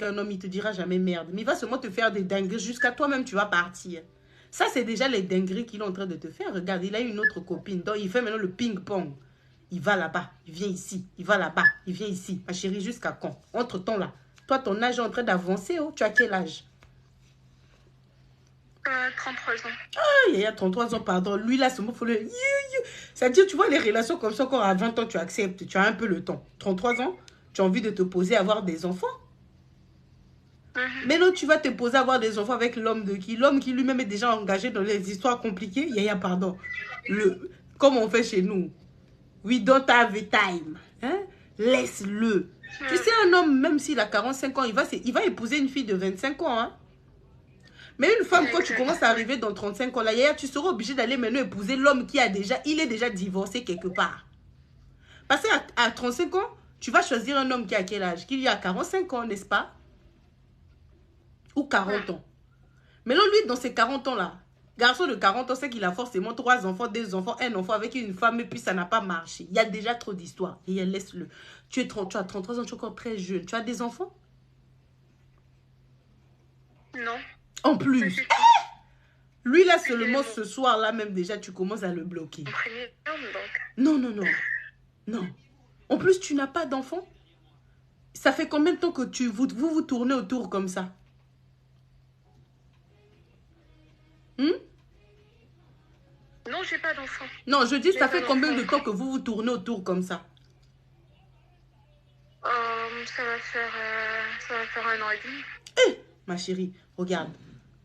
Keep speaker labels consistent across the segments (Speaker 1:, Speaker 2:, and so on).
Speaker 1: Un homme, il te dira jamais merde. Mais il va seulement te faire des dingueries jusqu'à toi-même, tu vas partir. Ça, c'est déjà les dingueries qu'il est en train de te faire. Regarde, il a une autre copine. Donc, il fait maintenant le ping-pong. Il va là-bas, il vient ici. Il va là-bas, il vient ici. Ma chérie, jusqu'à quand? Entre-temps, là. Toi, ton âge est en train d'avancer. Oh. Tu as quel âge?
Speaker 2: 33 ans.
Speaker 1: Ah, il y a 33 ans, pardon. Lui, là, c'est mon faut le... C'est-à-dire, tu vois, les relations comme ça, encore à 20 ans, tu acceptes. Tu as un peu le temps. 33 ans, tu as envie de te poser à avoir des enfants. Mais non, tu vas te poser à avoir des enfants avec l'homme de qui? L'homme qui lui-même est déjà engagé dans les histoires compliquées. Yaya, pardon. Comme on fait chez nous. We don't have a time. Hein? Laisse-le. Tu sais, un homme, même s'il a 45 ans, il va épouser une fille de 25 ans. Hein? Mais une femme, quand tu commences à arriver dans 35 ans, là, Yaya, tu seras obligé d'aller maintenant épouser l'homme qui il est déjà divorcé quelque part. Parce qu'à 35 ans, tu vas choisir un homme qui a quel âge? Qu'il y a 45 ans, n'est-ce pas? Ou 40 ans. Mais là, lui, dans ces 40 ans-là, garçon de 40 ans, c'est qu'il a forcément 3 enfants, 2 enfants, un enfant avec une femme, et puis ça n'a pas marché. Il y a déjà trop d'histoires. Et laisse-le. Tu as 33 ans, tu es encore très jeune. Tu as des enfants?
Speaker 2: Non.
Speaker 1: En plus. Lui, là, seulement ce soir-là, même déjà, tu commences à le bloquer. Non, non, non. Non. En plus, tu n'as pas d'enfant? Ça fait combien de temps que vous tournez autour comme ça?
Speaker 2: Non, j'ai pas d'enfant.
Speaker 1: Non, je dis, ça fait combien de temps que vous tournez autour comme ça?
Speaker 2: Ça va faire 1 an et demi.
Speaker 1: Eh, ma chérie, regarde.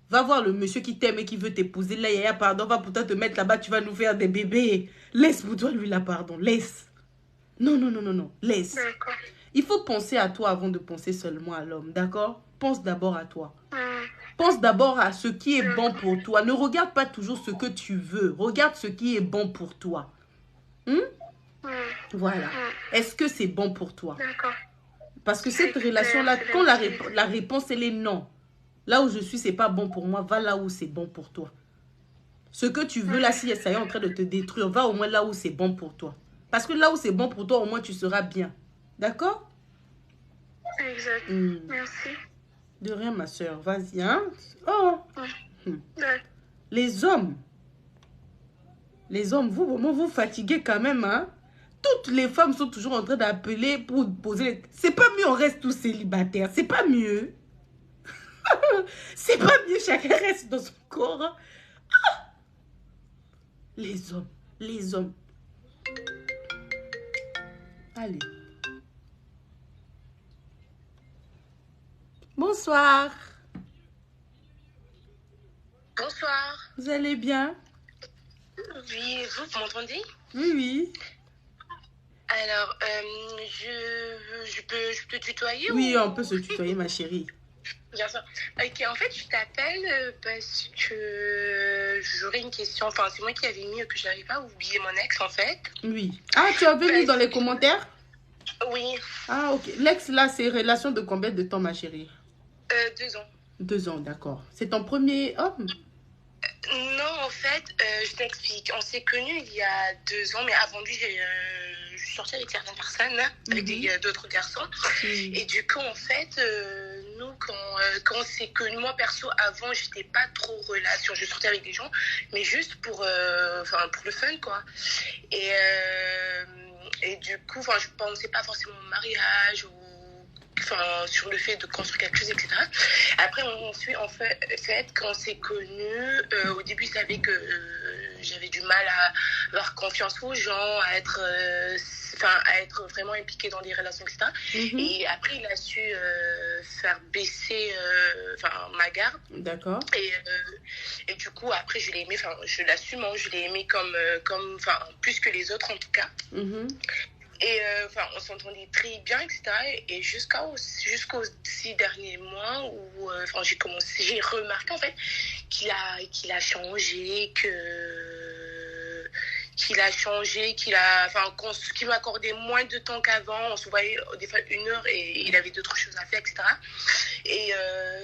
Speaker 1: Va voir le monsieur qui t'aime et qui veut t'épouser. Là, Yaya, pardon, va pourtant te mettre là-bas, tu vas nous faire des bébés. Laisse pour toi, lui, là, pardon. Laisse. Non, non, non, non, non. Laisse.
Speaker 2: D'accord.
Speaker 1: Il faut penser à toi avant de penser seulement à l'homme, d'accord? Pense d'abord à toi. Pense d'abord à ce qui est bon pour toi. Ne regarde pas toujours ce que tu veux. Regarde ce qui est bon pour toi. Voilà. Est-ce que c'est bon pour toi?
Speaker 2: D'accord.
Speaker 1: Parce que cette relation-là, quand la réponse, elle est non. Là où je suis, c'est pas bon pour moi. Va là où c'est bon pour toi. Ce que tu veux là, si ça est en train de te détruire, va au moins là où c'est bon pour toi. Parce que là où c'est bon pour toi, au moins tu seras bien. D'accord?
Speaker 2: Exact. Merci.
Speaker 1: De rien, ma soeur. Vas-y, hein? Oh! Les hommes, vous, vraiment, vous fatiguez quand même, hein? Toutes les femmes sont toujours en train d'appeler pour poser... C'est pas mieux, on reste tous célibataires. C'est pas mieux. C'est pas mieux, chacun reste dans son corps. Hein? Ah! Les hommes, les hommes. Allez. Bonsoir.
Speaker 2: Bonsoir.
Speaker 1: Vous allez bien?
Speaker 2: Oui, vous m'entendez?
Speaker 1: Oui, oui.
Speaker 2: Alors, je peux te tutoyer?
Speaker 1: Oui, on peut se tutoyer, ma chérie.
Speaker 2: Bien sûr. Ok, en fait, je t'appelle parce que j'aurais une question. Enfin, c'est moi qui avais mis que je n'arrive pas à oublier mon ex, en fait.
Speaker 1: Oui. Ah, tu avais mis dans les commentaires?
Speaker 2: Oui.
Speaker 1: Ah, ok. L'ex, là, c'est relation de combien de temps, ma chérie?
Speaker 2: 2 ans.
Speaker 1: 2 ans, d'accord. C'est ton premier homme?
Speaker 2: Non, en fait, je t'explique. On s'est connus il y a 2 ans, mais avant lui, je suis sortie avec certaines personnes, avec d'autres garçons. Et du coup, en fait, nous, quand on s'est connus, moi, perso, avant, j'étais pas trop relation. Je sortais avec des gens, mais juste pour le fun, quoi. Et du coup, je pensais pas forcément au mariage ou sur le fait de construire quelque chose, etc. Après, ensuite, en fait, quand on s'est connus, au début, il savait que j'avais du mal à avoir confiance aux gens, à être vraiment impliquée dans des relations, etc. Et après, il a su faire baisser ma garde.
Speaker 1: D'accord.
Speaker 2: Et du coup, après, je l'ai aimé, je l'assume, je l'ai aimé comme plus que les autres, en tout cas. Et on s'entendait très bien, etc. Et jusqu'aux 6 derniers mois où j'ai remarqué en fait qu'il a changé, qu'il m'accordait moins de temps qu'avant. On se voyait des fois 1 heure et il avait d'autres choses à faire, etc. Et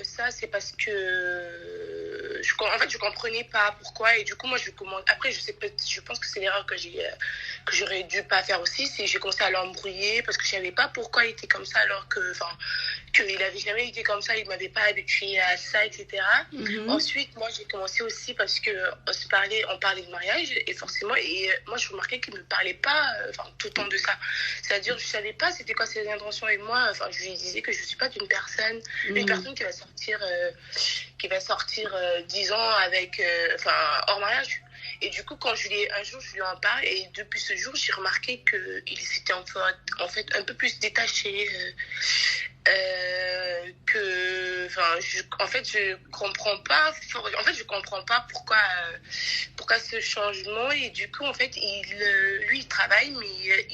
Speaker 2: ça, c'est parce que en fait, je comprenais pas pourquoi. Et du coup, moi, après, je pense que c'est l'erreur que j'aurais dû pas faire aussi. C'est j'ai commencé à l'embrouiller parce que je savais pas pourquoi il était comme ça alors qu'il avait jamais été comme ça. Il m'avait pas habitué à ça, etc. Ensuite, moi, j'ai commencé aussi parce que on parlait de mariage et forcément, moi, je remarquais qu'il me parlait pas, tout le temps de ça. C'est-à-dire, je savais pas c'était quoi ses intentions avec moi. Enfin, je lui disais que je suis pas une personne qui va sortir 10 ans avec, hors mariage. Et du coup, un jour, je lui en parle, et depuis ce jour, j'ai remarqué qu'il s'était en fait un peu plus détaché, je comprends pas, pourquoi ce changement. Et du coup, en fait, lui, il travaille, mais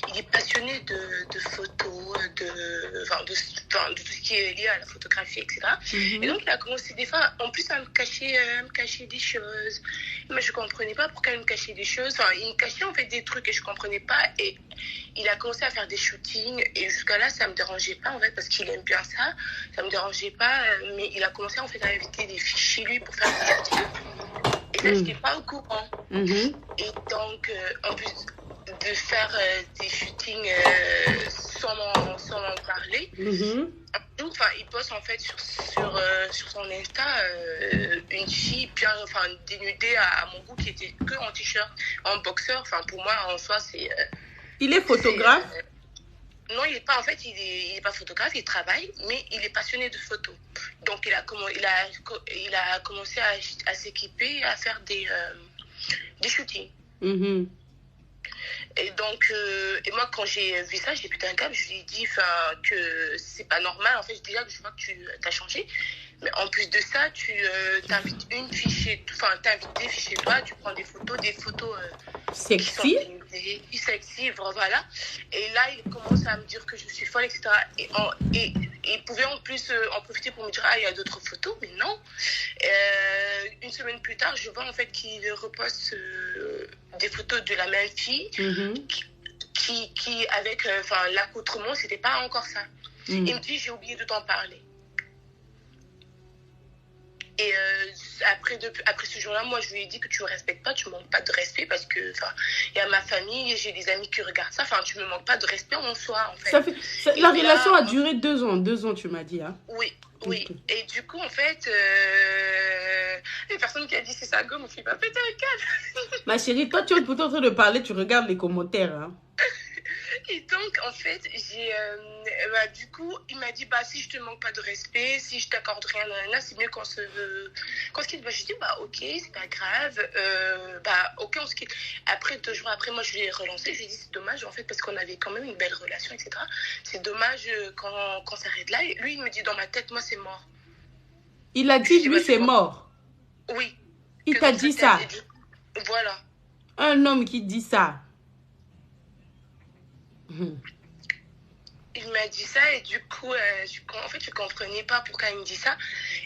Speaker 2: il est passionné de photos, de tout ce qui est lié à la photographie, etc. Et donc, il a commencé des fois, en plus, à me cacher des choses. Mais je comprenais pas pourquoi il me cachait des choses. Enfin, il me cachait en fait des trucs et je comprenais pas. Et il a commencé à faire des shootings. Et jusqu'à là, ça me dérangeait pas en fait parce qu'il aime bien ça. Ça me dérangeait pas. Mais il a commencé en fait à inviter des filles chez lui pour faire des shootings. Et là, j'étais pas au courant. Et donc, en plus de faire des shootings sans m'en parler. Il poste en fait sur son Insta une fille bien, dénudée à mon goût qui était que en t-shirt, en boxeur. Enfin, pour moi, en soi, c'est.
Speaker 1: Il est photographe?
Speaker 2: Non, il est pas. En fait, il est pas photographe. Il travaille, mais il est passionné de photos. Donc, il a commencé à s'équiper, à faire des shootings. Et donc, et moi, quand j'ai vu ça, j'ai pété un câble. Je lui ai dit que c'est pas normal. En fait, déjà que je vois que tu as changé. Mais en plus de ça, tu t'invites une fille t'invites des filles chez toi, tu prends des photos
Speaker 1: sexy.
Speaker 2: Sexy, voilà. Et là, il commence à me dire que je suis folle, etc. Et il pouvait en plus en profiter pour me dire, il y a d'autres photos, mais non. Une semaine plus tard, je vois en fait qu'il reposte des photos de la même fille qui avec l'accoutrement, c'était pas encore ça. Il me dit, j'ai oublié de t'en parler. Et après ce jour-là, moi, je lui ai dit que tu me respectes pas, tu me manques pas de respect parce que, il y a ma famille, j'ai des amis qui regardent ça, tu me manques pas de respect en soi, en fait.
Speaker 1: La relation a duré 2 ans. 2 ans, tu m'as dit, hein?
Speaker 2: Oui. Okay. Et du coup, en fait, les personnes qui a dit c'est ça gomme, on fait pas péter un câble.
Speaker 1: Ma chérie, toi, tu es plutôt en train de parler, tu regardes les commentaires, hein?
Speaker 2: Et donc, en fait, du coup, il m'a dit, si je te manque pas de respect, si je t'accorde rien, c'est mieux qu'on se quitte. Je dis, ok, c'est pas grave. Ok, on se quitte. Après, 2 jours après, moi, je lui ai relancé. Je lui ai dit, c'est dommage, en fait, parce qu'on avait quand même une belle relation, etc. C'est dommage qu'on s'arrête là. Et lui, il me dit, dans ma tête, moi, c'est mort.
Speaker 1: Il a dit, lui, c'est mort?
Speaker 2: Oui.
Speaker 1: Il t'a dit ça?
Speaker 2: Voilà.
Speaker 1: Un homme qui dit ça.
Speaker 2: Il m'a dit ça et du coup, je comprenais pas pourquoi il me dit ça.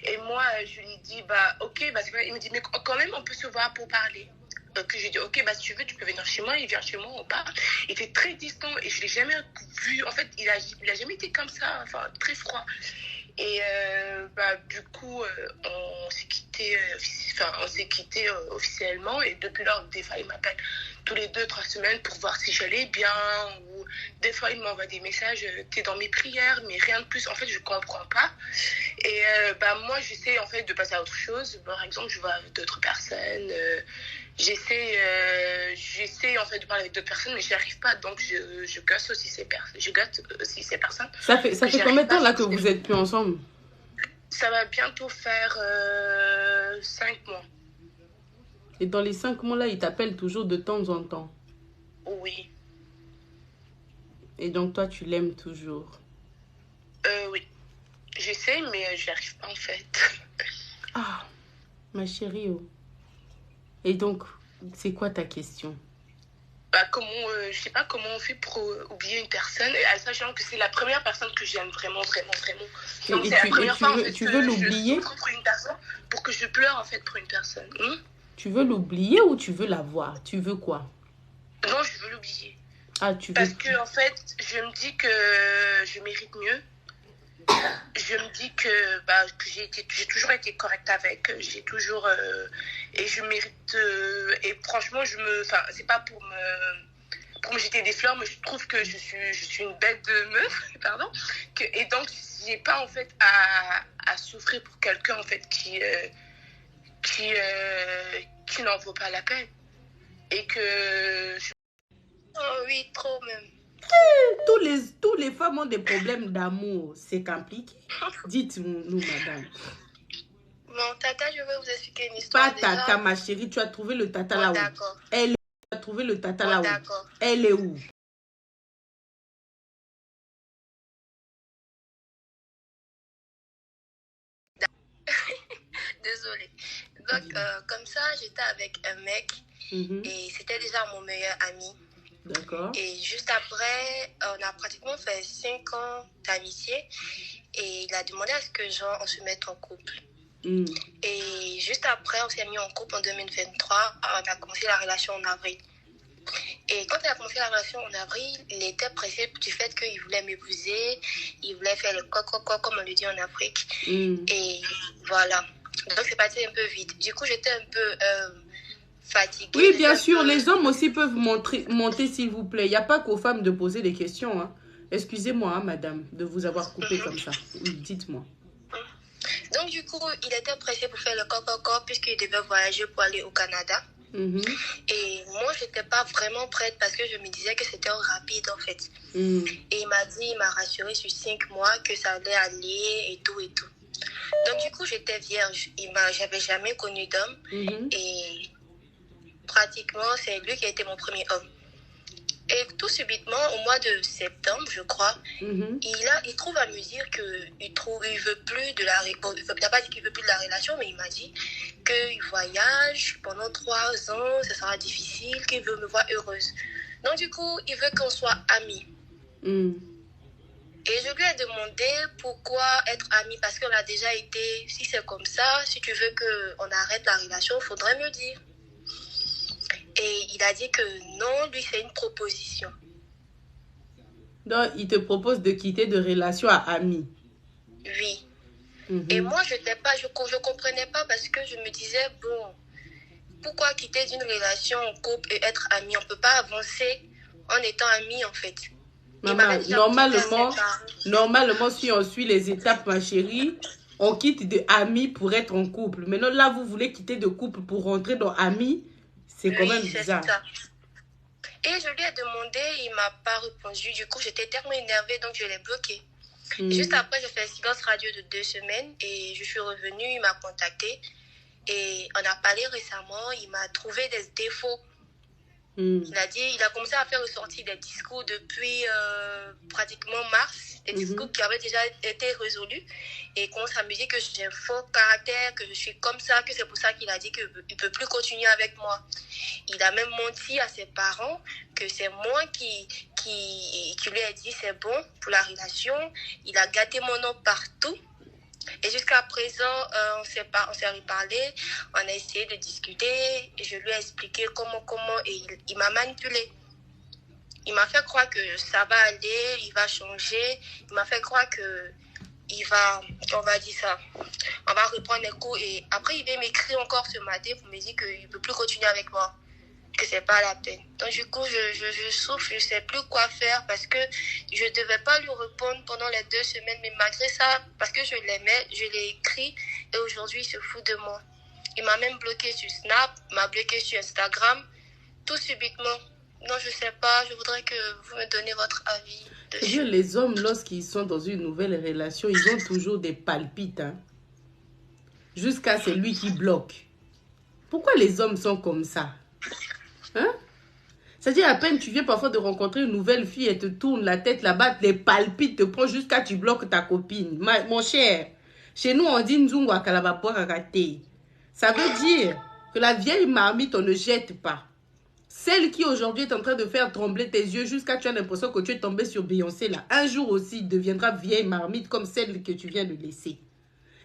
Speaker 2: Et moi, je lui ai dit, ok, c'est vrai. Il me dit, mais quand même, on peut se voir pour parler. Donc, j'ai dit, ok, si tu veux, tu peux venir chez moi. Il vient chez moi, on parle. Il était très distant et je l'ai jamais vu. En fait, il a jamais été comme ça, très froid. Et du coup, on s'est quitté officiellement. Et depuis lors, des fois, il m'appelle tous les 2-3 semaines pour voir si j'allais bien. Ou des fois, il m'envoie des messages, t'es dans mes prières, mais rien de plus. En fait, je comprends pas. Et moi, j'essaie en fait de passer à autre chose. Par exemple, je vois d'autres personnes. J'essaie en fait de parler avec d'autres personnes, mais j'y arrive pas. Donc, je gosse aussi ces personnes.
Speaker 1: Ça fait combien de temps là que vous êtes plus ensemble?
Speaker 2: Ça va bientôt faire 5 mois.
Speaker 1: Et dans les 5 mois là, il t'appelle toujours de temps en temps?
Speaker 2: Oui.
Speaker 1: Et donc toi, tu l'aimes toujours?
Speaker 2: Oui. J'essaie, mais j'y arrive pas en fait.
Speaker 1: Ah, ma chérie. Et donc, c'est quoi ta question?
Speaker 2: Je sais pas comment on fait pour oublier une personne, sachant que c'est la première personne que j'aime vraiment, vraiment, vraiment. Donc, c'est la première fois, en fait,
Speaker 1: tu veux l'oublier?
Speaker 2: Je souffre pour une personne, pour que je pleure, en fait, pour une personne.
Speaker 1: Tu veux l'oublier ou tu veux la voir? Tu veux quoi?
Speaker 2: Non, je veux l'oublier.
Speaker 1: Ah, tu veux...
Speaker 2: Parce que, en fait, je me dis que je mérite mieux. je me dis que, bah, que j'ai toujours été correcte avec, j'ai toujours, et je mérite, et franchement, enfin, c'est pas pour me jeter des fleurs, mais je trouve que je suis une bête de meuf, pardon, et donc, j'ai pas, en fait, à souffrir pour quelqu'un, en fait, qui, qui n'en vaut pas la peine. Et que...
Speaker 3: Oh oui, trop même.
Speaker 1: Tous les femmes ont des problèmes d'amour. C'est compliqué. Dites-nous, madame.
Speaker 3: Bon, tata, je vais vous expliquer une histoire.
Speaker 1: Pas tata, ma chérie. Tu as trouvé le tata là-haut.
Speaker 3: D'accord.
Speaker 1: Tu as trouvé le tata là-haut.
Speaker 3: D'accord.
Speaker 1: Elle est où?
Speaker 3: Désolée. Donc, comme ça, j'étais avec un mec et c'était déjà mon meilleur ami.
Speaker 1: D'accord.
Speaker 3: Et juste après, on a pratiquement fait 5 ans d'amitié et il a demandé à ce que genre, on se mette en couple. Et juste après, on s'est mis en couple en 2023. On a commencé la relation en avril. Et quand on a commencé la relation en avril, il était pressé du fait qu'il voulait m'épouser, il voulait faire le coq, comme on le dit en Afrique. Et voilà. Donc, c'est parti un peu vite. Du coup, j'étais un peu fatiguée.
Speaker 1: Oui, bien sûr, les hommes aussi peuvent monter, s'il vous plaît. Il n'y a pas qu'aux femmes de poser des questions. Hein. Excusez-moi, hein, madame, de vous avoir coupé comme ça. Oui, dites-moi.
Speaker 3: Donc, du coup, il était pressé pour faire le coq, puisqu'il devait voyager pour aller au Canada. Et moi, je n'étais pas vraiment prête parce que je me disais que c'était rapide, en fait. Et il m'a rassuré sur 5 mois que ça allait aller et tout et tout. Donc, du coup, j'étais vierge. J'avais jamais connu d'homme. Et pratiquement, c'est lui qui a été mon premier homme. Et tout subitement, au mois de septembre, je crois, il trouve à me dire qu'il veut plus de la relation. Il n'a pas dit qu'il veut plus de la relation, mais il m'a dit qu'il voyage pendant 3 ans, ça sera difficile, qu'il veut me voir heureuse. Donc, du coup, il veut qu'on soit amis. Et je lui ai demandé pourquoi être amis, parce qu'on a déjà été, si c'est comme ça, si tu veux qu'on arrête la relation, il faudrait me dire. Et il a dit que non, lui, c'est une proposition.
Speaker 1: Donc, il te propose de quitter de relation à amis.
Speaker 3: Oui. Et moi, je comprenais pas parce que je me disais, bon, pourquoi quitter d'une relation en couple et être amis? On peut pas avancer en étant amis, en fait.
Speaker 1: Maman, normalement, si on suit les étapes, ma chérie, on quitte de amis pour être en couple. Maintenant, là, vous voulez quitter de couple pour rentrer dans amis. C'est quand même bizarre.
Speaker 3: Ça. Et je lui ai demandé, il ne m'a pas répondu. Du coup, j'étais tellement énervée, donc je l'ai bloqué. Juste après, j'ai fait silence radio de 2 semaines et je suis revenue, il m'a contacté. Et on a parlé récemment, il m'a trouvé des défauts. Il a commencé à faire ressortir des discours depuis pratiquement mars, des discours qui avaient déjà été résolus. Et il commence à me dire que j'ai un fort caractère, que je suis comme ça, que c'est pour ça qu'il a dit qu'il ne peut plus continuer avec moi. Il a même menti à ses parents que c'est moi qui lui ai dit c'est bon pour la relation. Il a gâté mon nom partout. Et jusqu'à présent, on s'est reparlé, on a essayé de discuter, et je lui ai expliqué comment, et il m'a manipulé. Il m'a fait croire que ça va aller, il va changer, il m'a fait croire que on va reprendre les cours, et après il vient m'écrire encore ce matin pour me dire qu'il ne peut plus continuer avec moi, que c'est pas la peine. Donc du coup, je souffre, je sais plus quoi faire parce que je devais pas lui répondre pendant les 2 semaines, mais malgré ça, parce que je l'aimais, je l'ai écrit et aujourd'hui il se fout de moi. Il m'a même bloqué sur Snap, m'a bloqué sur Instagram, tout subitement. Non, je sais pas, je voudrais que vous me donniez votre avis dessus.
Speaker 1: Les hommes, lorsqu'ils sont dans une nouvelle relation, ils ont toujours des palpites, hein, jusqu'à celui qui bloque. Pourquoi les hommes sont comme ça? Hein? C'est-à-dire, à peine tu viens parfois de rencontrer une nouvelle fille, elle te tourne la tête là-bas, les palpites te prend jusqu'à tu bloques ta copine. Mon cher, chez nous on dit Nzungwa Kalabapwa Kakate. Ça veut dire que la vieille marmite, on ne jette pas. Celle qui aujourd'hui est en train de faire trembler tes yeux jusqu'à tu as l'impression que tu es tombé sur Beyoncé là. Un jour aussi, deviendra vieille marmite comme celle que tu viens de laisser.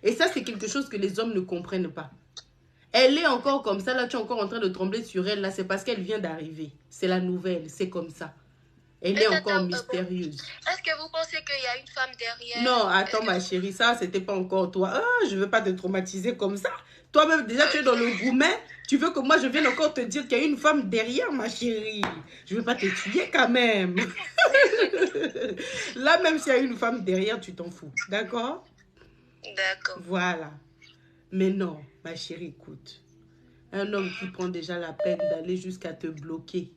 Speaker 1: Et ça, c'est quelque chose que les hommes ne comprennent pas. Elle est encore comme ça, là, tu es encore en train de trembler sur elle, là, c'est parce qu'elle vient d'arriver. C'est la nouvelle, c'est comme ça. Elle est encore mystérieuse.
Speaker 3: Est-ce que vous pensez qu'il y a une femme derrière?
Speaker 1: Non, attends ma chérie, ça, c'était pas encore toi. Ah, je veux pas te traumatiser comme ça. Toi-même, déjà, tu es dans le gourmet. Tu veux que moi, je vienne encore te dire qu'il y a une femme derrière, ma chérie. Je veux pas te tuer quand même. Là, même s'il y a une femme derrière, tu t'en fous. D'accord?
Speaker 3: D'accord.
Speaker 1: Voilà. Mais non, ma chérie, écoute. Un homme qui prend déjà la peine d'aller jusqu'à te bloquer,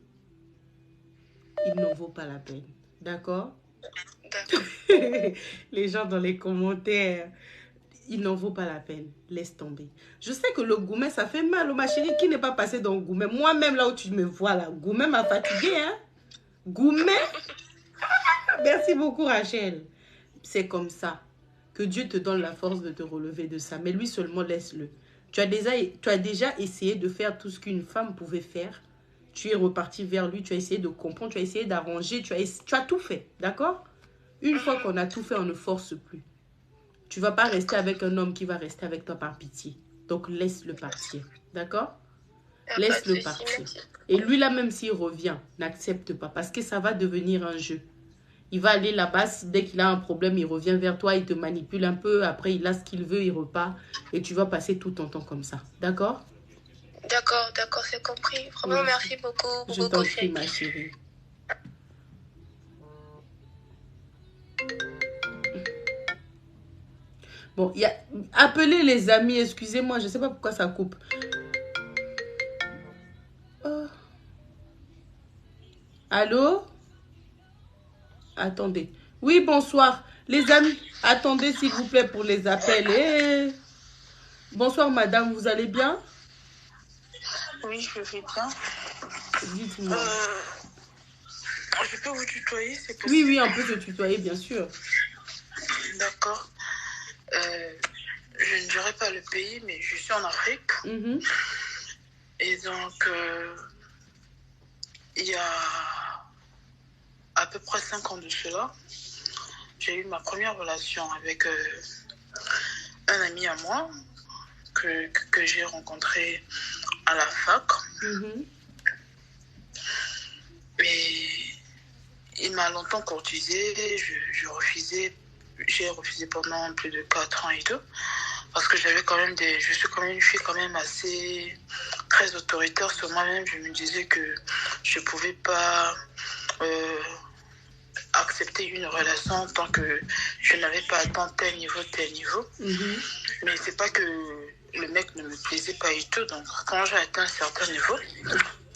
Speaker 1: il n'en vaut pas la peine. D'accord?
Speaker 3: D'accord.
Speaker 1: Les gens dans les commentaires, il n'en vaut pas la peine. Laisse tomber. Je sais que le gourmet, ça fait mal. Ma chérie, qui n'est pas passé dans le gourmet? Moi-même, là où tu me vois, là, gourmet m'a fatigué, hein? Gourmet? Merci beaucoup, Rachel. C'est comme ça. Que Dieu te donne la force de te relever de ça. Mais lui seulement, laisse-le. Tu as déjà essayé de faire tout ce qu'une femme pouvait faire. Tu es reparti vers lui, tu as essayé de comprendre, tu as essayé d'arranger, tu as tout fait, d'accord? Une fois qu'on a tout fait, on ne force plus. Tu ne vas pas rester avec un homme qui va rester avec toi par pitié. Donc, laisse-le partir, d'accord? Laisse-le partir. Et lui, là, même s'il revient, n'accepte pas parce que ça va devenir un jeu. Il va aller là-bas, dès qu'il a un problème, il revient vers toi, il te manipule un peu, après il a ce qu'il veut, il repart, et tu vas passer tout ton temps comme ça. D'accord?
Speaker 3: D'accord, c'est compris. Vraiment, merci beaucoup pour
Speaker 1: Je
Speaker 3: vos
Speaker 1: t'en
Speaker 3: conseils.
Speaker 1: prie, ma chérie. Bon, appelez les amis, excusez-moi, je ne sais pas pourquoi ça coupe. Oh. Allô? Attendez. Oui, bonsoir. Les amis, attendez s'il vous plaît pour les appels. Bonsoir madame, vous allez bien?
Speaker 4: Oui, je vais bien.
Speaker 1: Dites-moi.
Speaker 4: Je peux vous tutoyer, c'est possible?
Speaker 1: Oui, on peut se tutoyer, bien sûr.
Speaker 4: D'accord. Je ne dirais pas le pays, mais je suis en Afrique. Et donc, il y a à peu près 5 ans de cela, j'ai eu ma première relation avec un ami à moi que j'ai rencontré à la fac. Et il m'a longtemps courtisé, j'ai refusé pendant plus de 4 ans et tout, parce que j'avais quand même je suis quand même une fille quand même assez très autoritaire sur moi-même. Je me disais que je pouvais pas accepter une relation tant que je n'avais pas atteint tel niveau. Mais c'est pas que le mec ne me plaisait pas et tout, donc quand j'ai atteint un certain niveau...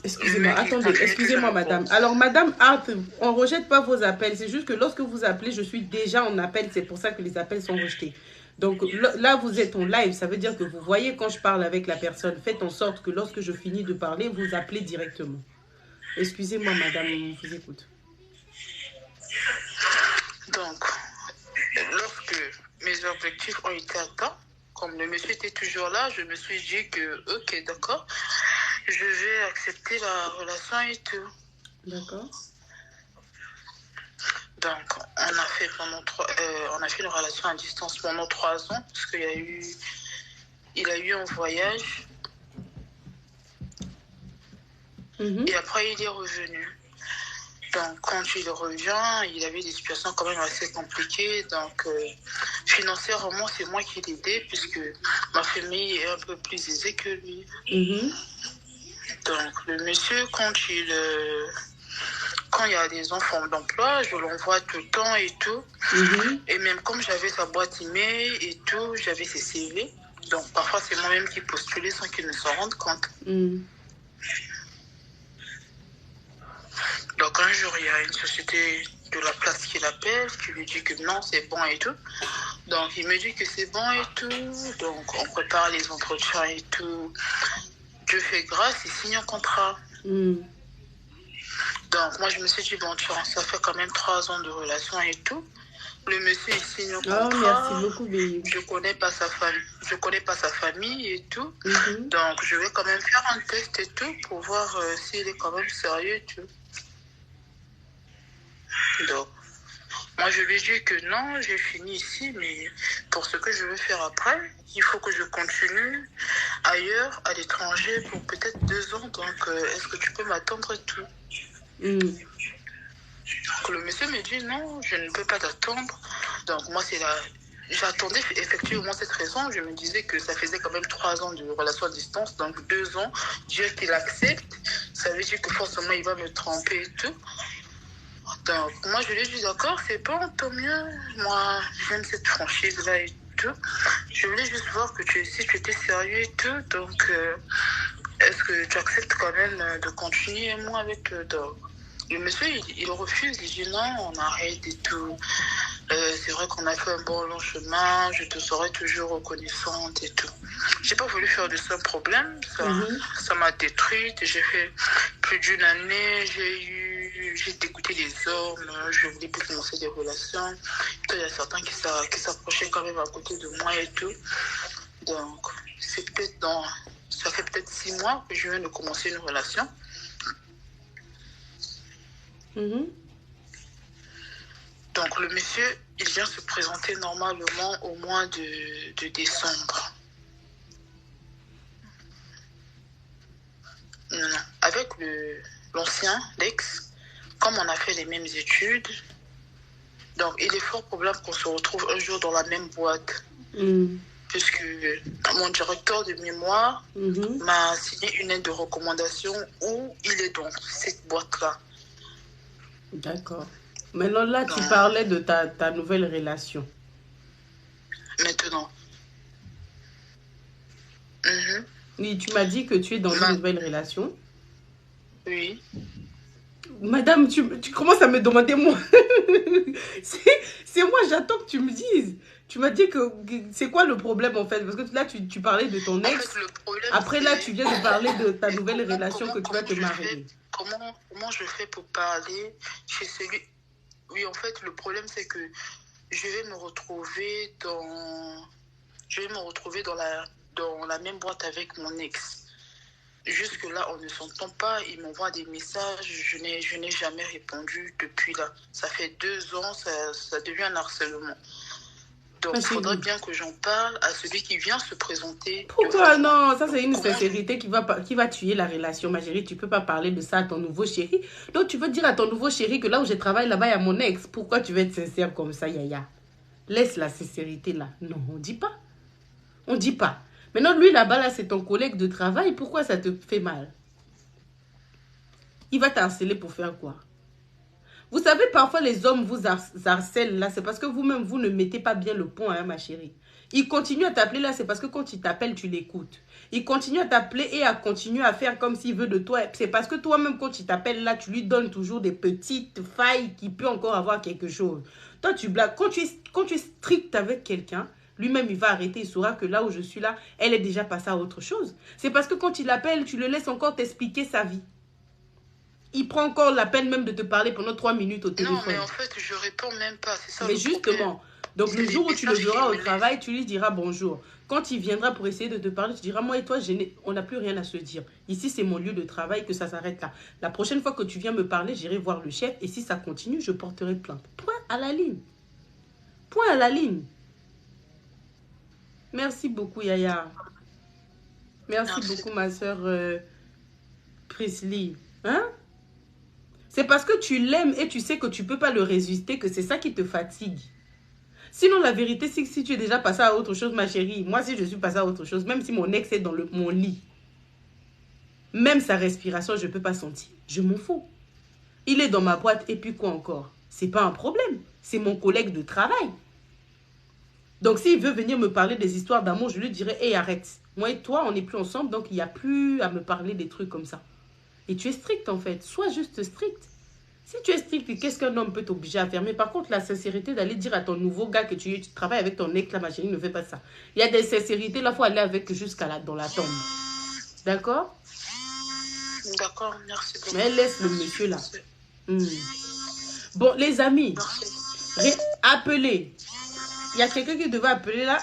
Speaker 1: Excusez-moi, attendez, excusez-moi madame. Alors madame Hart, on ne rejette pas vos appels, c'est juste que lorsque vous appelez, je suis déjà en appel, c'est pour ça que les appels sont rejetés. Donc là, vous êtes en live, ça veut dire que vous voyez quand je parle avec la personne, faites en sorte que lorsque je finis de parler, vous appelez directement. Excusez-moi madame, on vous écoute.
Speaker 4: Donc, lorsque mes objectifs ont été atteints, comme le monsieur était toujours là, je me suis dit que, ok, d'accord, je vais accepter la relation et tout.
Speaker 1: D'accord.
Speaker 4: Donc, on a fait une relation à distance pendant 3 ans, parce qu'il a eu un voyage. Et après, il est revenu. Donc, quand il revient, il avait des situations quand même assez compliquées. Donc, financièrement, c'est moi qui l'aidais, puisque ma famille est un peu plus aisée que lui. Donc, le monsieur, quand il y a des enfants d'emploi, je l'envoie tout le temps et tout. Et même comme j'avais sa boîte email et tout, j'avais ses CV. Donc, parfois, c'est moi-même qui postulais sans qu'il ne s'en rende compte. Donc un jour, il y a une société de la place qui l'appelle, qui lui dit que non, c'est bon et tout. Donc il me dit que c'est bon et tout. Donc on prépare les entretiens et tout. Dieu fait grâce, il signe un contrat. Donc moi je me suis dit, bon, ça fait quand même 3 ans de relation et tout. Le monsieur, il signe un contrat.
Speaker 1: Merci beaucoup, Béni.
Speaker 4: Je connais pas sa famille et tout. Donc je vais quand même faire un test et tout pour voir s'il est quand même sérieux et tout. Donc, moi je lui ai dit que non, j'ai fini ici, mais pour ce que je veux faire après, il faut que je continue ailleurs, à l'étranger, pour peut-être 2 ans. Donc, est-ce que tu peux m'attendre et tout? le monsieur me dit non, je ne peux pas t'attendre. Donc moi, j'attendais effectivement cette raison. Je me disais que ça faisait quand même 3 ans de relation à distance, donc 2 ans. Dire qu'il accepte, ça veut dire que forcément il va me tromper et tout. Donc moi je lui ai dit d'accord, c'est bon, tant mieux. Moi j'aime cette franchise-là et tout. Je voulais juste voir que si tu étais sérieux et tout, donc est-ce que tu acceptes quand même de continuer moi avec donc, le monsieur il refuse, il dit non, on arrête et tout. C'est vrai qu'on a fait un bon long chemin, je te serai toujours reconnaissante et tout. J'ai pas voulu faire de ça un problème, ça m'a détruite. J'ai fait plus d'une année, j'ai dégoûté les hommes, je voulais plus commencer des relations. Il y a certains qui s'approchaient quand même à côté de moi et tout. Donc, ça fait peut-être 6 mois que je viens de commencer une relation. Donc le monsieur, il vient se présenter normalement au mois de décembre. Non. Avec l'ancien, l'ex, comme on a fait les mêmes études, donc il est fort probable qu'on se retrouve un jour dans la même boîte. Puisque mon directeur de mémoire m'a signé une lettre de recommandation où il est dans cette boîte-là.
Speaker 1: D'accord. Maintenant, là, tu parlais de ta nouvelle relation.
Speaker 4: Maintenant.
Speaker 1: Oui, tu m'as dit que tu es dans une nouvelle relation.
Speaker 4: Oui.
Speaker 1: Madame, tu commences à me demander moi. C'est moi, j'attends que tu me dises. Tu m'as dit que c'est quoi le problème en fait? Parce que là, tu parlais de ton ex. En fait, le problème, après, là, tu viens de parler de ta nouvelle relation que tu vas te marier.
Speaker 4: Comment je fais pour parler chez celui... Oui, en fait, le problème, c'est que je vais me retrouver dans la même boîte avec mon ex. Jusque-là, on ne s'entend pas. Il m'envoie des messages. Je n'ai jamais répondu depuis là. Ça fait 2 ans, ça devient un harcèlement. Donc, il faudrait bien que j'en parle à celui qui vient se présenter.
Speaker 1: Pourquoi non? Ça, c'est une sincérité qui va tuer la relation, ma chérie. Tu ne peux pas parler de ça à ton nouveau chéri. Donc, tu veux dire à ton nouveau chéri que là où je travaille, là-bas, il y a mon ex. Pourquoi tu veux être sincère comme ça, Yaya? Laisse la sincérité là. Non, on ne dit pas. On ne dit pas. Maintenant, lui, là-bas, là, c'est ton collègue de travail. Pourquoi ça te fait mal? Il va t'harceler pour faire quoi? Vous savez, parfois, les hommes vous harcèlent là. C'est parce que vous-même, vous ne mettez pas bien le point, hein, ma chérie. Il continue à t'appeler là. C'est parce que quand il t'appelle, tu l'écoutes. Il continue à t'appeler et à continuer à faire comme s'il veut de toi. C'est parce que toi-même, quand il t'appelle là, tu lui donnes toujours des petites failles qui peut encore avoir quelque chose. Toi, tu blagues. Quand tu es strict avec quelqu'un, lui-même, il va arrêter. Il saura que là où je suis là, elle est déjà passée à autre chose. C'est parce que quand il appelle, tu le laisses encore t'expliquer sa vie. Il prend encore la peine même de te parler pendant 3 minutes au téléphone.
Speaker 4: Non, mais en fait, je réponds même pas. C'est ça.
Speaker 1: Mais justement, donc le jour où tu le verras au travail, tu lui diras bonjour. Quand il viendra pour essayer de te parler, tu diras, moi et toi, on n'a plus rien à se dire. Ici, c'est mon lieu de travail, que ça s'arrête là. La prochaine fois que tu viens me parler, j'irai voir le chef. Et si ça continue, je porterai plainte. Point à la ligne. Point à la ligne. Merci beaucoup, Yaya. Merci beaucoup, ma soeur Prisly. Hein? C'est parce que tu l'aimes et tu sais que tu ne peux pas le résister que c'est ça qui te fatigue. Sinon, la vérité, c'est que si tu es déjà passé à autre chose, ma chérie, moi, si je suis passée à autre chose, même si mon ex est dans mon lit, même sa respiration, je ne peux pas sentir. Je m'en fous. Il est dans ma boîte et puis quoi encore? C'est pas un problème. C'est mon collègue de travail. Donc, s'il veut venir me parler des histoires d'amour, je lui dirai, hé, arrête. Moi et toi, on n'est plus ensemble, donc il n'y a plus à me parler des trucs comme ça. Et tu es strict en fait. Sois juste strict. Si tu es strict, qu'est-ce qu'un homme peut t'obliger à faire? Mais par contre, la sincérité d'aller dire à ton nouveau gars que tu travailles avec ton ex, là, ma chérie, ne fais pas ça. Il y a des sincérités, là, il faut aller avec jusqu'à dans la tombe. D'accord?
Speaker 4: D'accord, merci beaucoup.
Speaker 1: Mais laisse le monsieur là. Bon, les amis, appelez. Il y a quelqu'un qui devait appeler là.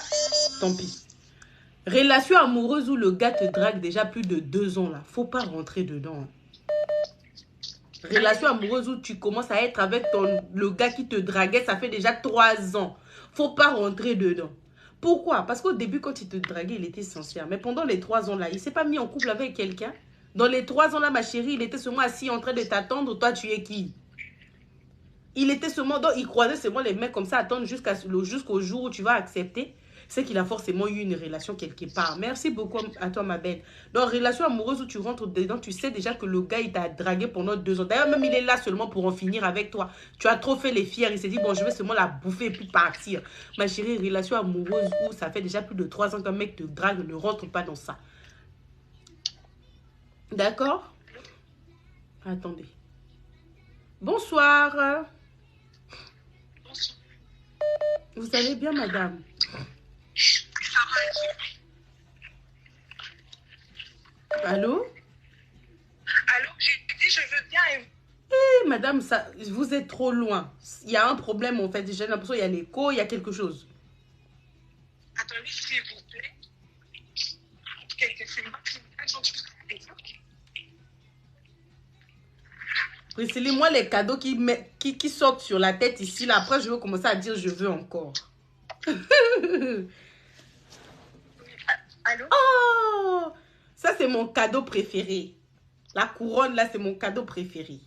Speaker 1: Tant pis. Relation amoureuse où le gars te drague déjà plus de 2 ans là. Faut pas rentrer dedans. Relation amoureuse où tu commences à être avec le gars qui te draguait, ça fait déjà 3 ans. Faut pas rentrer dedans. Pourquoi? Parce qu'au début, quand il te draguait, il était sincère. Mais pendant les 3 ans là, il s'est pas mis en couple avec quelqu'un. Dans les 3 ans là, ma chérie, il était seulement assis en train de t'attendre. Toi, tu es qui? Il était seulement, donc il croisait seulement les mecs comme ça, attendre jusqu'au jour où tu vas accepter. C'est qu'il a forcément eu une relation quelque part. Merci beaucoup à toi, ma belle. Donc, relation amoureuse où tu rentres dedans, tu sais déjà que le gars, il t'a dragué pendant 2 ans. D'ailleurs, même il est là seulement pour en finir avec toi. Tu as trop fait les fiers. Il s'est dit, bon, je vais seulement la bouffer et puis partir. Ma chérie, relation amoureuse où ça fait déjà plus de 3 ans qu'un mec te drague, ne rentre pas dans ça. D'accord? Attendez. Bonsoir. Vous allez bien, madame? Allô?
Speaker 2: Allô, j'ai dit je veux bien et
Speaker 1: Madame, ça, vous êtes trop loin. Il y a un problème en fait. J'ai l'impression qu'il y a l'écho, il y a quelque chose.
Speaker 2: attendez s'il vous plaît. Quelques
Speaker 1: Précédez-moi les cadeaux qui sortent sur la tête ici. Là. Après, je vais commencer à dire je veux encore.
Speaker 2: Allô?
Speaker 1: Oh! Ça, c'est mon cadeau préféré. La couronne, là, c'est mon cadeau préféré.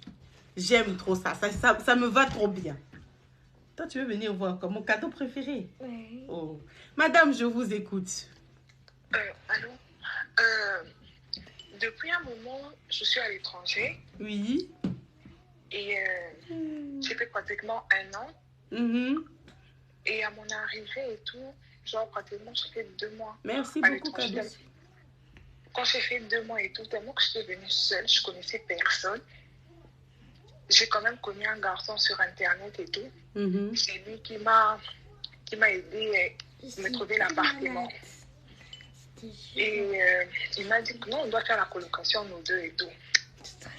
Speaker 1: J'aime trop ça. Ça me va trop bien. Toi, tu veux venir voir comme mon cadeau préféré?
Speaker 3: Oui.
Speaker 1: Oh. Madame, je vous écoute.
Speaker 2: Allô? Depuis un moment, je suis à l'étranger
Speaker 1: Oui.
Speaker 2: et j'ai fait pratiquement 1 an.
Speaker 1: Mhm.
Speaker 2: Et à mon arrivée et tout, genre pratiquement, j'ai fait 2 mois.
Speaker 1: Merci
Speaker 2: à
Speaker 1: beaucoup,
Speaker 2: l'étranger.
Speaker 1: cadeau.
Speaker 2: Quand j'ai fait 2 mois et tout, tellement que j'étais venue seule, je connaissais personne. J'ai quand même connu un garçon sur Internet et tout.
Speaker 1: Mhm.
Speaker 2: C'est lui qui m'a aidé à me trouver l'appartement. Et il m'a dit que non, on doit faire la colocation, nous deux et tout.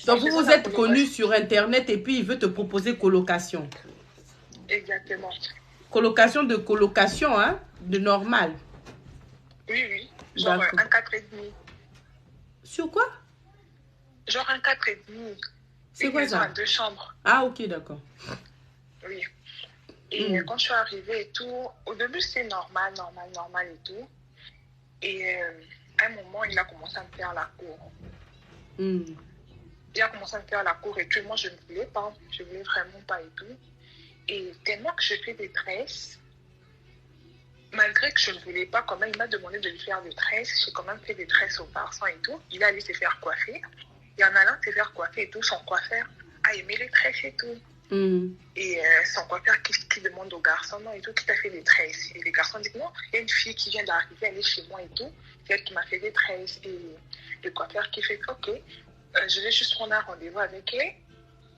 Speaker 1: Donc, vous vous êtes connus sur Internet et puis il veut te proposer colocation.
Speaker 2: Exactement.
Speaker 1: Colocation de colocation, hein? De normal.
Speaker 2: Oui, oui. Genre
Speaker 1: D'accord.
Speaker 2: un 4,5.
Speaker 1: Sur quoi?
Speaker 2: Genre un 4,5.
Speaker 1: C'est quoi ça?
Speaker 2: 2 chambres.
Speaker 1: Ah, ok, d'accord.
Speaker 2: Oui. Et quand je suis arrivée et tout, au début c'était normal et tout. Et à un moment, il a commencé à me faire la cour. Il a commencé à me faire la cour et tout. Moi, je ne voulais pas. Je ne voulais vraiment pas et tout. Et tellement que je fais des tresses, malgré que je ne voulais pas, quand même, il m'a demandé de lui faire des tresses. J'ai quand même fait des tresses au garçon et tout. Il est allé se faire coiffer. Et en allant se faire coiffer et tout, son coiffeur a aimé les tresses et tout. Et son coiffeur qui demande au garçon, non, et tout, qui t'a fait des tresses. Et les garçons disent, non, il y a une fille qui vient d'arriver, elle est chez moi et tout. C'est elle qui m'a fait des tresses. Et le coiffeur qui fait, ok, je vais juste prendre un rendez-vous avec elle.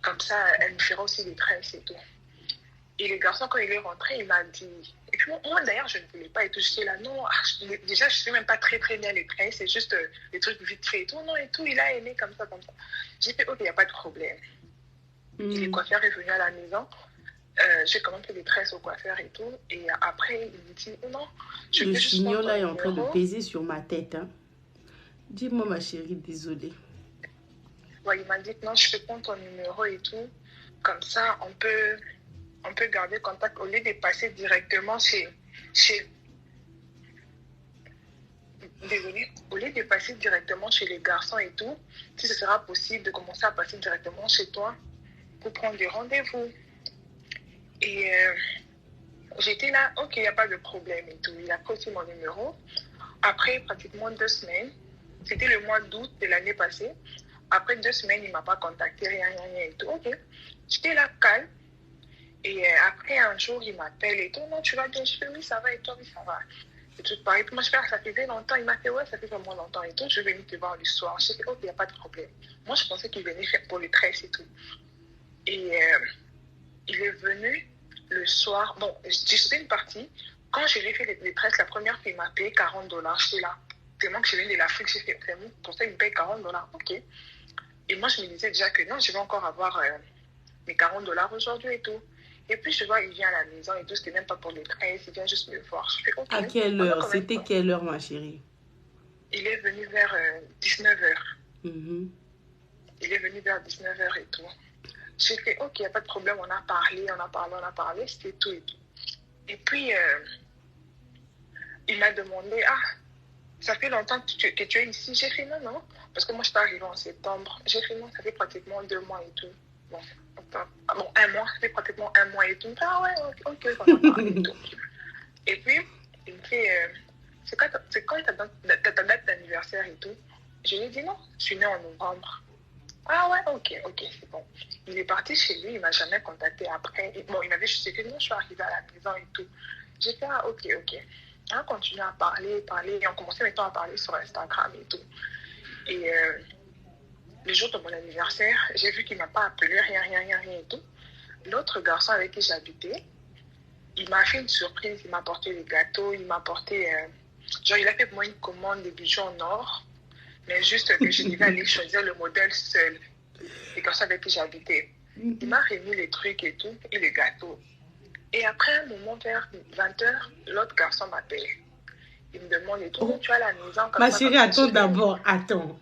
Speaker 2: Comme ça, elle me fera aussi des tresses et tout. Et le garçon, quand il est rentré, il m'a dit... Et puis moi d'ailleurs, je ne voulais pas et tout. J'étais là, non, déjà, je ne sais même pas très bien les tresses. C'est juste des trucs vite fait et tout. Non, et tout, il a aimé comme ça. J'ai fait, ok, il n'y a pas de problème. Et le coiffeur est venu à la maison. J'ai quand même fait des tresses au coiffeur et tout. Et après, il me dit, non, je
Speaker 1: Le
Speaker 2: vais juste
Speaker 1: chignon
Speaker 2: prendre
Speaker 1: là
Speaker 2: ton
Speaker 1: est en train de
Speaker 2: numéro.
Speaker 1: peser sur ma tête. Hein. Dis-moi, ma chérie, désolée.
Speaker 2: Ouais, il m'a dit, non, je peux prendre ton numéro et tout. Comme ça, on peut garder contact au lieu de passer directement chez... Désolée, au lieu de passer directement chez les garçons et tout, si ce sera possible de commencer à passer directement chez toi pour prendre des rendez-vous. Et j'étais là, ok, il n'y a pas de problème et tout. Il a pris aussi mon numéro. Après pratiquement 2 semaines, c'était le mois d'août de l'année passée. Après 2 semaines, il ne m'a pas contacté, rien et tout. Ok, j'étais là calme. Et après un jour, il m'appelle et tout. Non, tu vas bien? Je fais oui, ça va et toi? Oui, ça va. Et tout pareil. Puis moi, je fais, ça faisait longtemps. Il m'a fait, ouais, ça fait vraiment longtemps et tout. Je vais venir te voir le soir. Je fais, ok, il n'y a pas de problème. Moi, je pensais qu'il venait faire pour les tresses et tout. Et il est venu le soir. Bon, j'ai sauté une partie. Quand je lui ai fait les tresses, la première fois, il m'a payé $40. J'étais là. Tellement que je viens de l'Afrique, j'ai fait, c'est bon, pour ça, il me paye $40. Ok. Et moi, je me disais déjà que non, je vais encore avoir mes $40 aujourd'hui et tout. Et puis, je vois, il vient à la maison et tout, c'était même pas pour les tresses, il vient juste me voir. Je fais, ok.
Speaker 1: À quelle heure? C'était quelle heure, ma chérie?
Speaker 2: Il est venu vers 19h. Il est venu vers 19h et tout. J'ai fait, ok, il n'y a pas de problème, on a parlé, c'était tout et tout. Et puis, il m'a demandé, ça fait longtemps que tu es ici? J'ai fait, non, parce que moi, je suis arrivée en septembre. J'ai fait, non, ça fait pratiquement 2 mois et tout. Bon.
Speaker 4: Ah bon, un mois, ça fait pratiquement un mois et tout. Ah ouais, ok, on en parle et tout. Et puis, il me fait, c'est quand ta date d'anniversaire et tout. Je lui ai dit non, je suis née en novembre. Ah ouais, ok, c'est bon. Il est parti chez lui, il m'a jamais contacté après. Bon, il m'avait juste dit que non, je suis arrivée à la maison et tout. J'ai fait, ah ok. On a continué à parler, et on commençait maintenant à parler sur Instagram et tout. Et le jour de mon anniversaire, j'ai vu qu'il ne m'a pas appelé, rien et tout. L'autre garçon avec qui j'habitais, il m'a fait une surprise, il m'a apporté des gâteaux, il m'a apporté... genre, il a fait pour moi une commande de bijoux en or, mais juste que je devais aller choisir le modèle seul. Les garçons avec qui j'habitais. Il m'a remis les trucs et tout, et les gâteaux. Et après un moment, vers 20h, l'autre garçon m'appelle. Il me demande et tout, tu as la maison comme
Speaker 1: Ma
Speaker 4: ça.
Speaker 1: chérie, attends d'abord, attends.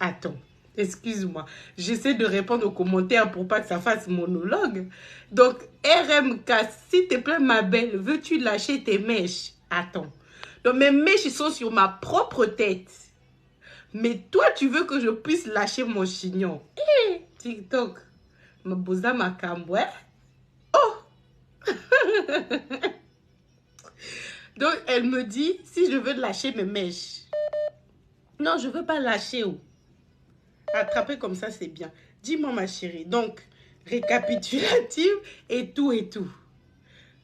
Speaker 1: Excuse-moi. J'essaie de répondre aux commentaires pour pas que ça fasse monologue. Donc, RMK, s'il te plaît, ma belle, veux-tu lâcher tes mèches? Attends. Donc, mes mèches sont sur ma propre tête. Mais toi, tu veux que je puisse lâcher mon chignon. TikTok. Ma bosa ma camboué. Oh! Donc, elle me dit, si je veux lâcher mes mèches. Non, je veux pas lâcher. Oh. Attraper comme ça, c'est bien. Dis-moi, ma chérie. Donc, récapitulative et tout.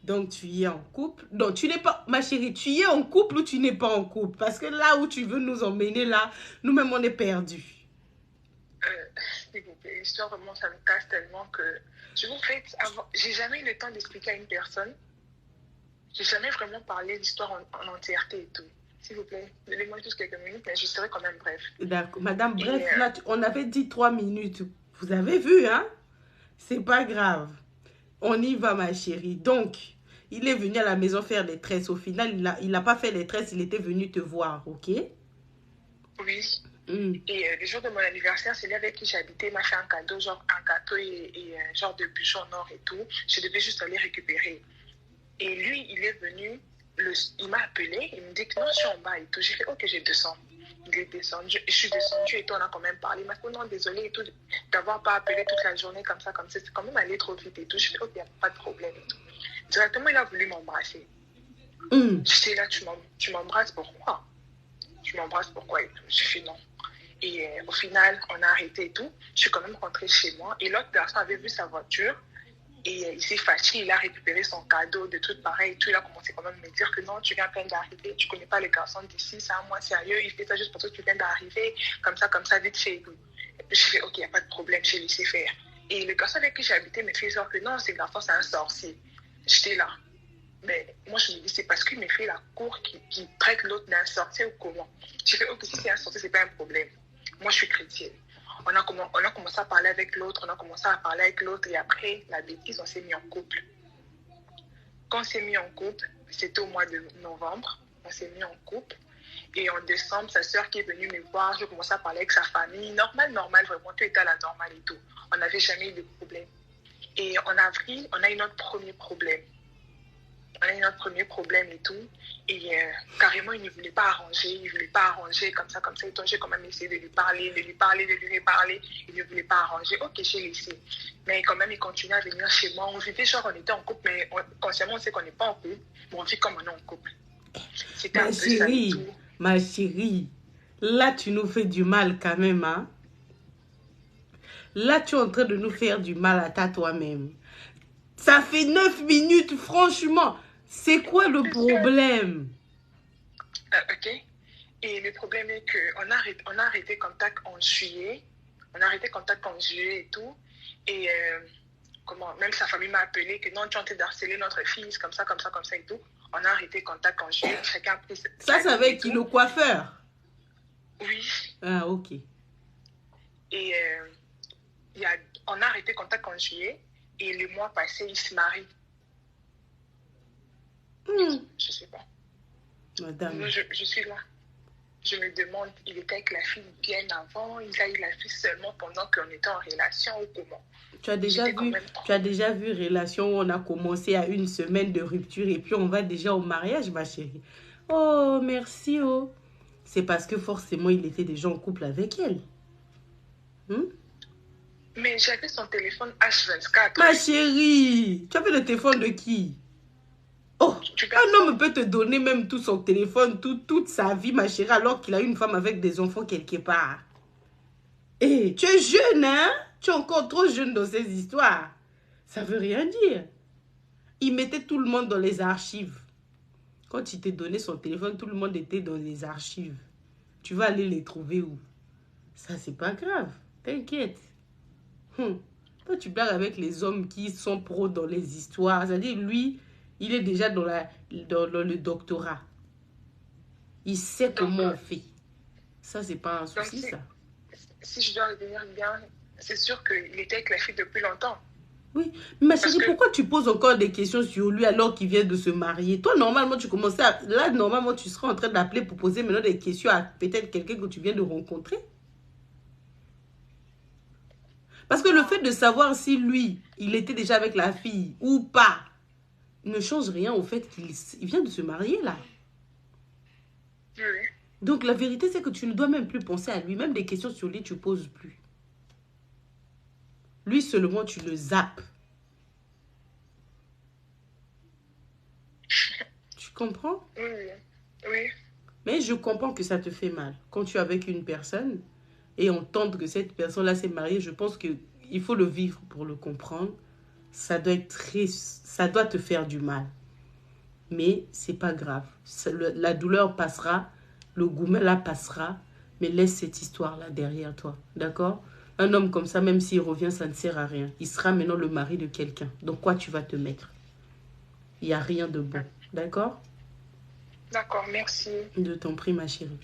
Speaker 1: Donc, tu y es en couple. Non, tu n'es pas... Ma chérie, tu y es en couple ou tu n'es pas en couple? Parce que là où tu veux nous emmener, là, nous-mêmes, on est perdus.
Speaker 4: S'il vous plaît, l'histoire vraiment, ça me casse tellement que... Je vous fais... J'ai jamais eu le temps d'expliquer à une personne. J'ai jamais vraiment parlé d'histoire en entièreté et tout. S'il vous plaît, donnez-moi juste quelques minutes, mais je serai quand même bref.
Speaker 1: D'accord. Madame, bref, là, on avait dit 3 minutes. Vous avez vu, hein? C'est pas grave. On y va, ma chérie. Donc, il est venu à la maison faire les tresses. Au final, il n'a pas fait les tresses, il était venu te voir, ok?
Speaker 4: Oui. Et le jour de mon anniversaire, c'est lui avec qui j'habitais. Il m'a fait un cadeau, genre un gâteau et genre de bijoux en or et tout. Je devais juste aller récupérer. Et lui, il est venu, il m'a appelé, il me dit que non, je suis en bas et tout. J'ai fait, ok, je descends. Il est descendu, je suis descendue et tout, on a quand même parlé. Il m'a dit, non, désolé et tout, d'avoir pas appelé toute la journée comme ça. C'est quand même allé trop vite et tout. Je fais, ok, il n'y a pas de problème et tout. Directement, il a voulu m'embrasser. J'étais là, tu m'embrasses pourquoi? Tu m'embrasses pourquoi et tout. Je fais non. Et au final, on a arrêté et tout. Je suis quand même rentrée chez moi. Et l'autre garçon avait vu sa voiture. Et il s'est fâché, il a récupéré son cadeau, des trucs pareils. Tout, il a commencé quand même à me dire que non, tu viens à peine d'arriver, tu connais pas les garçons d'ici, c'est un mois sérieux, il fait ça juste parce que tu viens d'arriver, comme ça, vite fait. Et puis je fais, ok, il n'y a pas de problème, j'ai laissé faire. Et le garçon avec qui j'ai habité me fait genre que non, ce garçon, c'est un sorcier. J'étais là. Mais moi, je me dis, c'est parce qu'il me fait la cour qui traite l'autre d'un sorcier ou comment. J'ai fait, ok, si c'est un sorcier, c'est pas un problème. Moi, je suis chrétienne. On a commencé à parler avec l'autre, et après, la bêtise, on s'est mis en couple. Quand on s'est mis en couple, c'était au mois de novembre, on s'est mis en couple. Et en décembre, sa sœur qui est venue me voir, j'ai commencé à parler avec sa famille. Normal, vraiment, tout était à la normale et tout. On n'avait jamais eu de problème. Et en avril, on a eu notre premier problème. Et tout. Et carrément, il ne voulait pas arranger, comme ça. Et donc, j'ai quand même essayé de lui parler. Il ne voulait pas arranger. Ok, j'ai laissé. Mais quand même, il continuait à venir chez moi. On vivait genre, on était en couple, mais consciemment, on sait qu'on n'est pas en couple. Mais on vit comme on est en couple. C'était un peu ça et tout.
Speaker 1: Ma chérie, là, tu nous fais du mal quand même, hein? Là, tu es en train de nous faire du mal à toi-même. Ça fait 9 minutes, franchement. C'est quoi le problème?
Speaker 4: Ok. Et le problème est qu'on a arrêté contact en juillet. Et tout. Et même sa famille m'a appelé que non, tu es en train d'harceler notre fils, comme ça et tout. On a arrêté contact en juillet. Chacun a pris
Speaker 1: ça, c'est avec qui, le coiffeur?
Speaker 4: Oui.
Speaker 1: Ah, ok.
Speaker 4: Et on a arrêté contact en juillet. Et le mois passé, il se marie. Je sais pas.
Speaker 1: Madame.
Speaker 4: Je suis là. Je me demande, il était avec la fille bien avant, il a eu la fille seulement pendant qu'on était en relation ou comment?
Speaker 1: Tu as déjà vu relation où on a commencé à 1 semaine de rupture et puis on va déjà au mariage, ma chérie? Oh, merci, oh. C'est parce que forcément, il était déjà en couple avec elle.
Speaker 4: Mais j'avais son téléphone H24.
Speaker 1: Ma chérie, tu avais le téléphone de qui? Oh, un homme peut te donner même tout son téléphone, toute sa vie, ma chérie, alors qu'il a une femme avec des enfants quelque part. Eh, tu es jeune, hein? Tu es encore trop jeune dans ces histoires. Ça veut rien dire. Il mettait tout le monde dans les archives. Quand il t'a donné son téléphone, tout le monde était dans les archives. Tu vas aller les trouver où? Ça, c'est pas grave. T'inquiète. Toi, tu blagues avec les hommes qui sont pros dans les histoires. C'est-à-dire, lui, il est déjà dans le doctorat. Il sait comment on fait. Ça, c'est pas un souci, ça.
Speaker 4: Si je dois revenir bien, c'est sûr qu'il était avec la fille depuis longtemps.
Speaker 1: Oui, mais ma chérie, pourquoi tu poses encore des questions sur lui alors qu'il vient de se marier? Toi, normalement, tu commençais à... Là, normalement, tu seras en train d'appeler pour poser maintenant des questions à peut-être quelqu'un que tu viens de rencontrer. Parce que le fait de savoir si lui, il était déjà avec la fille ou pas, ne change rien au fait qu'il vient de se marier, là.
Speaker 4: Oui.
Speaker 1: Donc, la vérité, c'est que tu ne dois même plus penser à lui. Même des questions sur lui, tu ne poses plus. Lui seulement, tu le zappes. Tu comprends?
Speaker 4: Oui. Oui.
Speaker 1: Mais je comprends que ça te fait mal. Quand tu es avec une personne et entendre que cette personne-là s'est mariée, je pense qu'il faut le vivre pour le comprendre. Ça doit être ça doit te faire du mal. Mais c'est pas grave. La douleur passera, le gourmet là passera, mais laisse cette histoire-là derrière toi. D'accord? Un homme comme ça, même s'il revient, ça ne sert à rien. Il sera maintenant le mari de quelqu'un. Donc quoi tu vas te mettre? Il n'y a rien de bon. D'accord?
Speaker 4: D'accord, merci.
Speaker 1: Je t'en prie, ma chérie.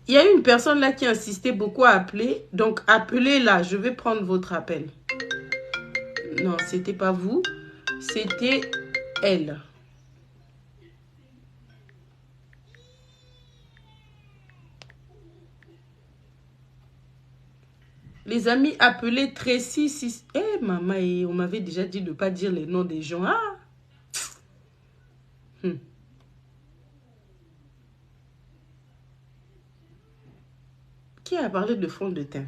Speaker 1: Il y a une personne là qui insistait beaucoup à appeler. Donc appelez là. Je vais prendre votre appel. Non, c'était pas vous. C'était elle. Les amis, appelez Tracy. Eh, maman, on m'avait déjà dit de ne pas dire les noms des gens. Ah! Qui a parlé de fond de teint?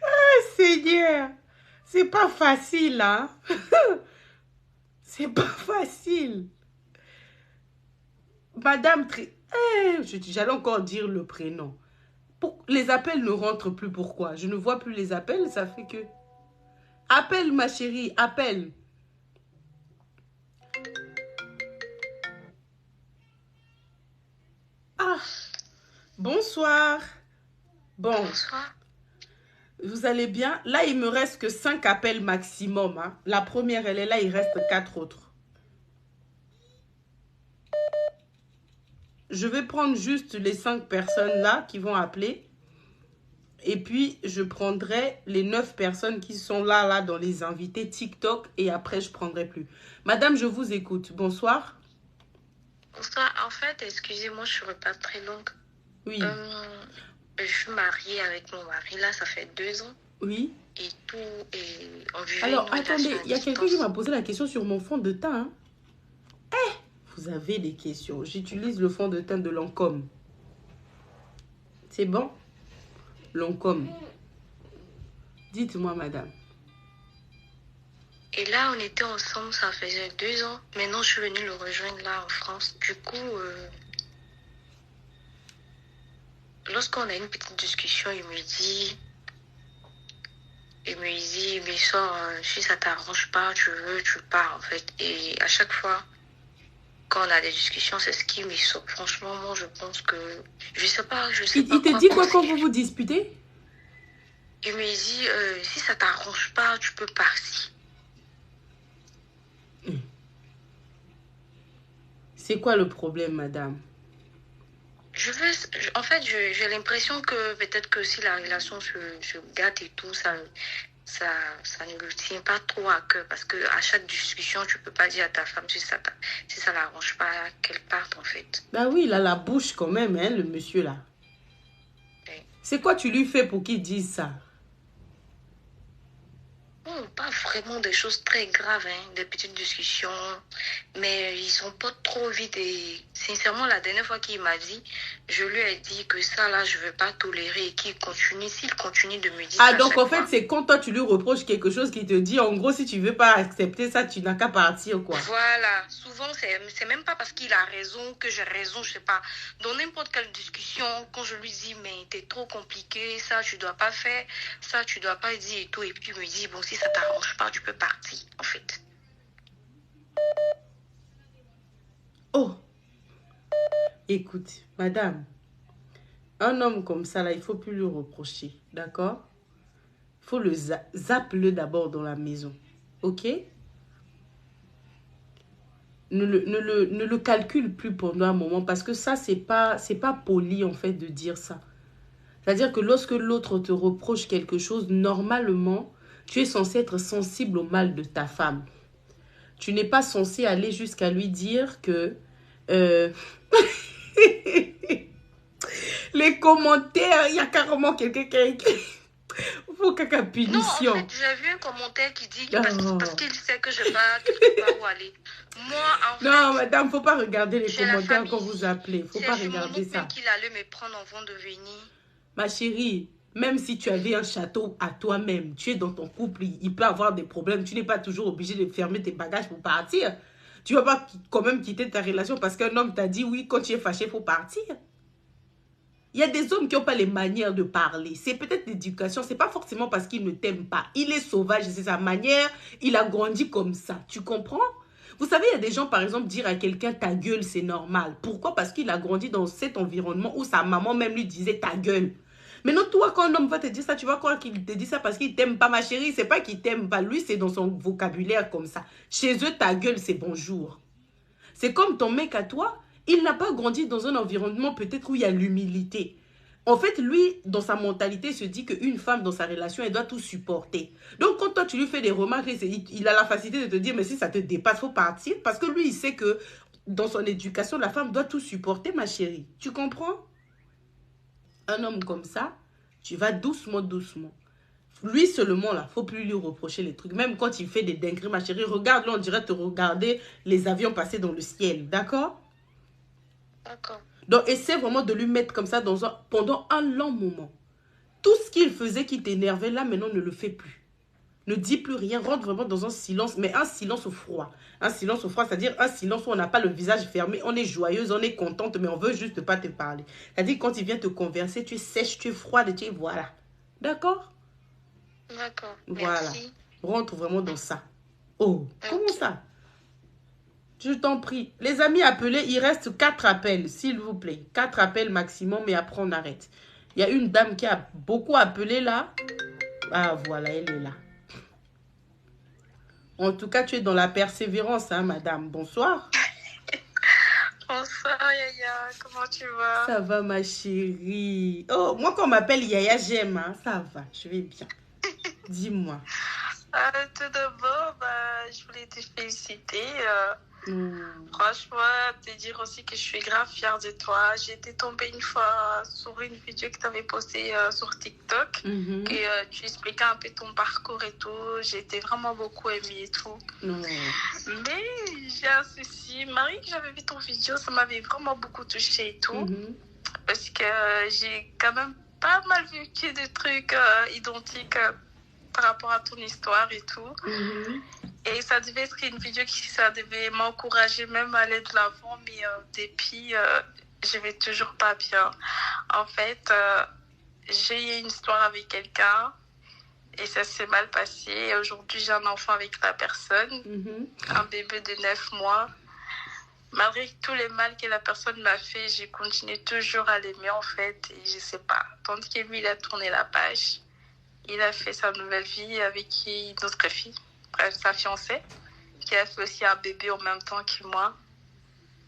Speaker 1: Ah, Seigneur! C'est pas facile, hein? C'est pas facile. Madame j'allais encore dire le prénom. Les appels ne rentrent plus. Pourquoi? Je ne vois plus les appels. Ça fait que... Appelle, ma chérie. Appelle. Ah. Bonsoir. Bon.
Speaker 3: Bonsoir.
Speaker 1: Vous allez bien? Là, il me reste que 5 appels maximum. Hein. La première, elle est là. Il reste 4 autres. Je vais prendre juste les 5 personnes là qui vont appeler. Et puis, je prendrai les 9 personnes qui sont là dans les invités TikTok. Et après, je ne prendrai plus. Madame, je vous écoute. Bonsoir.
Speaker 3: Bonsoir. En fait, excusez-moi, je ne serai pas très longue.
Speaker 1: Oui.
Speaker 3: Je suis mariée avec mon mari. Là, ça fait 2 ans.
Speaker 1: Oui.
Speaker 3: Et tout. Et on vivait
Speaker 1: alors,
Speaker 3: une
Speaker 1: attendez.
Speaker 3: relation à
Speaker 1: Il y a quelqu'un qui
Speaker 3: distance.
Speaker 1: m'a posé la question sur mon fond de teint. Hein. Vous avez des questions. J'utilise le fond de teint de Lancôme. C'est bon? Lancôme. Dites-moi, madame.
Speaker 3: Et là, on était ensemble, ça faisait 2 ans. Maintenant, je suis venue le rejoindre là en France. Du coup, lorsqu'on a une petite discussion, il me dit, mais sort, si ça t'arrange pas, tu veux, tu pars en fait. Et à chaque fois, quand on a des discussions, c'est ce qui me sort. Franchement, moi, je pense que, je sais pas
Speaker 1: Il te
Speaker 3: quoi
Speaker 1: dit quoi
Speaker 3: penser.
Speaker 1: quand vous vous disputez?
Speaker 3: Il me dit, si ça t'arrange pas, tu peux partir.
Speaker 1: C'est quoi le problème, madame?
Speaker 3: En fait, j'ai l'impression que peut-être que si la relation se gâte et tout, ça ne le tient pas trop à cœur. Parce qu'à chaque discussion, tu peux pas dire à ta femme si ça l'arrange pas qu'elle parte, en fait.
Speaker 1: Bah oui, il a la bouche quand même, hein, le monsieur là.
Speaker 3: Oui.
Speaker 1: C'est quoi tu lui fais pour qu'il dise ça?
Speaker 2: Bon, pas vraiment des choses très graves, hein, des petites discussions, mais ils sont pas trop vite. Et sincèrement, la dernière fois qu'il m'a dit, je lui ai dit que ça, là, je veux pas tolérer et qu'il continue. S'il continue de me dire
Speaker 1: Ah,
Speaker 2: ça à
Speaker 1: donc
Speaker 2: chaque
Speaker 1: en fait,
Speaker 2: fois.
Speaker 1: c'est quand toi tu lui reproches quelque chose qu'il te dit, en gros, si tu veux pas accepter ça, tu n'as qu'à partir, quoi.
Speaker 2: Voilà, souvent c'est même pas parce qu'il a raison que j'ai raison, je sais pas. Dans n'importe quelle discussion, quand je lui dis mais t'es trop compliqué, ça tu dois pas faire, ça tu dois pas dire et tout, et puis il me dit bon si ça t'arrange pas, tu peux partir en fait.
Speaker 1: Oh, écoute, madame, un homme comme ça, là, il faut plus lui reprocher, d'accord? Il faut le zappe-le d'abord dans la maison, ok? Ne le calcule plus pendant un moment parce que ça, c'est pas poli, en fait, de dire ça. C'est-à-dire que lorsque l'autre te reproche quelque chose, normalement, tu es censé être sensible au mal de ta femme. Tu n'es pas censé aller jusqu'à lui dire que... les commentaires, il y a carrément quelqu'un qui a écrit... Faut caca
Speaker 2: Non, en
Speaker 1: punition.
Speaker 2: fait, j'ai vu un commentaire qui dit
Speaker 1: Oh.
Speaker 2: parce qu'il sait que je vais pas quelque part où aller. Moi, en fait,
Speaker 1: Non, madame, faut pas regarder les
Speaker 2: j'ai la
Speaker 1: commentaires
Speaker 2: famille.
Speaker 1: quand vous appelez. Faut pas
Speaker 2: C'est mon
Speaker 1: regarder
Speaker 2: oncle
Speaker 1: ça.
Speaker 2: même qu'il allait me prendre avant de venir.
Speaker 1: Ma chérie, même si tu avais un château à toi-même, tu es dans ton couple, il peut avoir des problèmes. Tu n'es pas toujours obligé de fermer tes bagages pour partir. Tu vas pas quand même quitter ta relation parce qu'un homme t'a dit oui, quand tu es fâché, il faut partir. Il y a des hommes qui n'ont pas les manières de parler. C'est peut-être l'éducation. C'est pas forcément parce qu'il ne t'aime pas. Il est sauvage, c'est sa manière. Il a grandi comme ça. Tu comprends? Vous savez, il y a des gens, par exemple, dire à quelqu'un ta gueule, c'est normal. Pourquoi? Parce qu'il a grandi dans cet environnement où sa maman même lui disait ta gueule. Maintenant, toi, quand un homme va te dire ça, tu vas croire qu'il te dit ça parce qu'il t'aime pas, ma chérie. C'est pas qu'il t'aime pas. Lui, c'est dans son vocabulaire comme ça. Chez eux, ta gueule, c'est bonjour. C'est comme ton mec à toi. Il n'a pas grandi dans un environnement peut-être où il y a l'humilité. En fait, lui, dans sa mentalité, il se dit qu'une femme, dans sa relation, elle doit tout supporter. Donc, quand toi, tu lui fais des remarques, il a la facilité de te dire, mais si ça te dépasse, il faut partir. Parce que lui, il sait que dans son éducation, la femme doit tout supporter, ma chérie. Tu comprends? Un homme comme ça, tu vas doucement, doucement. Lui seulement, là, faut plus lui reprocher les trucs. Même quand il fait des dingueries, ma chérie, regarde-le, on dirait te regarder les avions passer dans le ciel. D'accord?
Speaker 2: D'accord.
Speaker 1: Donc, essaie vraiment de lui mettre comme ça pendant un long moment. Tout ce qu'il faisait qui t'énervait, là, maintenant, ne le fait plus. Ne dis plus rien, rentre vraiment dans un silence, mais un silence froid. Un silence froid, c'est-à-dire un silence où on n'a pas le visage fermé, on est joyeuse, on est contente, mais on veut juste pas te parler. C'est-à-dire quand il vient te converser, tu es sèche, tu es froide, tu es voilà. D'accord?
Speaker 2: D'accord.
Speaker 1: Voilà.
Speaker 2: Merci.
Speaker 1: Rentre vraiment dans ça. Oh, comment
Speaker 2: Ok.
Speaker 1: ça? Je t'en prie. Les amis, appelez. Il reste 4 appels, s'il vous plaît. 4 appels maximum, mais après, on arrête. Il y a une dame qui a beaucoup appelé là. Ah, voilà, elle est là. En tout cas, tu es dans la persévérance, hein, madame. Bonsoir.
Speaker 3: Bonsoir Yaya, comment tu vas?
Speaker 1: Ça va, ma chérie. Oh, moi, quand on m'appelle Yaya, j'aime. Hein. Ça va, je vais bien. Dis-moi.
Speaker 3: Tout d'abord, je voulais te féliciter.
Speaker 1: Mm.
Speaker 3: Franchement, te dire aussi que je suis grave fière de toi. J'ai été tombée une fois sur une vidéo que tu avais postée sur TikTok.
Speaker 1: Mhm.
Speaker 3: Et tu expliquais un peu ton parcours et tout. J'ai été vraiment beaucoup aimée et tout.
Speaker 1: Non.
Speaker 3: Mais j'ai un souci. Marie, que j'avais vu ton vidéo, ça m'avait vraiment beaucoup touchée et tout.
Speaker 1: Mhm.
Speaker 3: Parce que j'ai quand même pas mal vécu des trucs identiques par rapport à ton histoire et tout.
Speaker 1: Mhm.
Speaker 3: Et ça devait être une vidéo ça devait m'encourager même à aller de l'avant, mais depuis, je vais toujours pas bien. En fait, j'ai eu une histoire avec quelqu'un et ça s'est mal passé. Et aujourd'hui, j'ai un enfant avec la personne,
Speaker 1: Mhm.
Speaker 3: un bébé de 9 mois. Malgré tous les mal que la personne m'a fait, j'ai continué toujours à l'aimer en fait. Et je sais pas, tandis que lui, il a tourné la page. Il a fait sa nouvelle vie avec une autre fille, sa fiancée, qui a fait aussi un bébé en même temps que moi.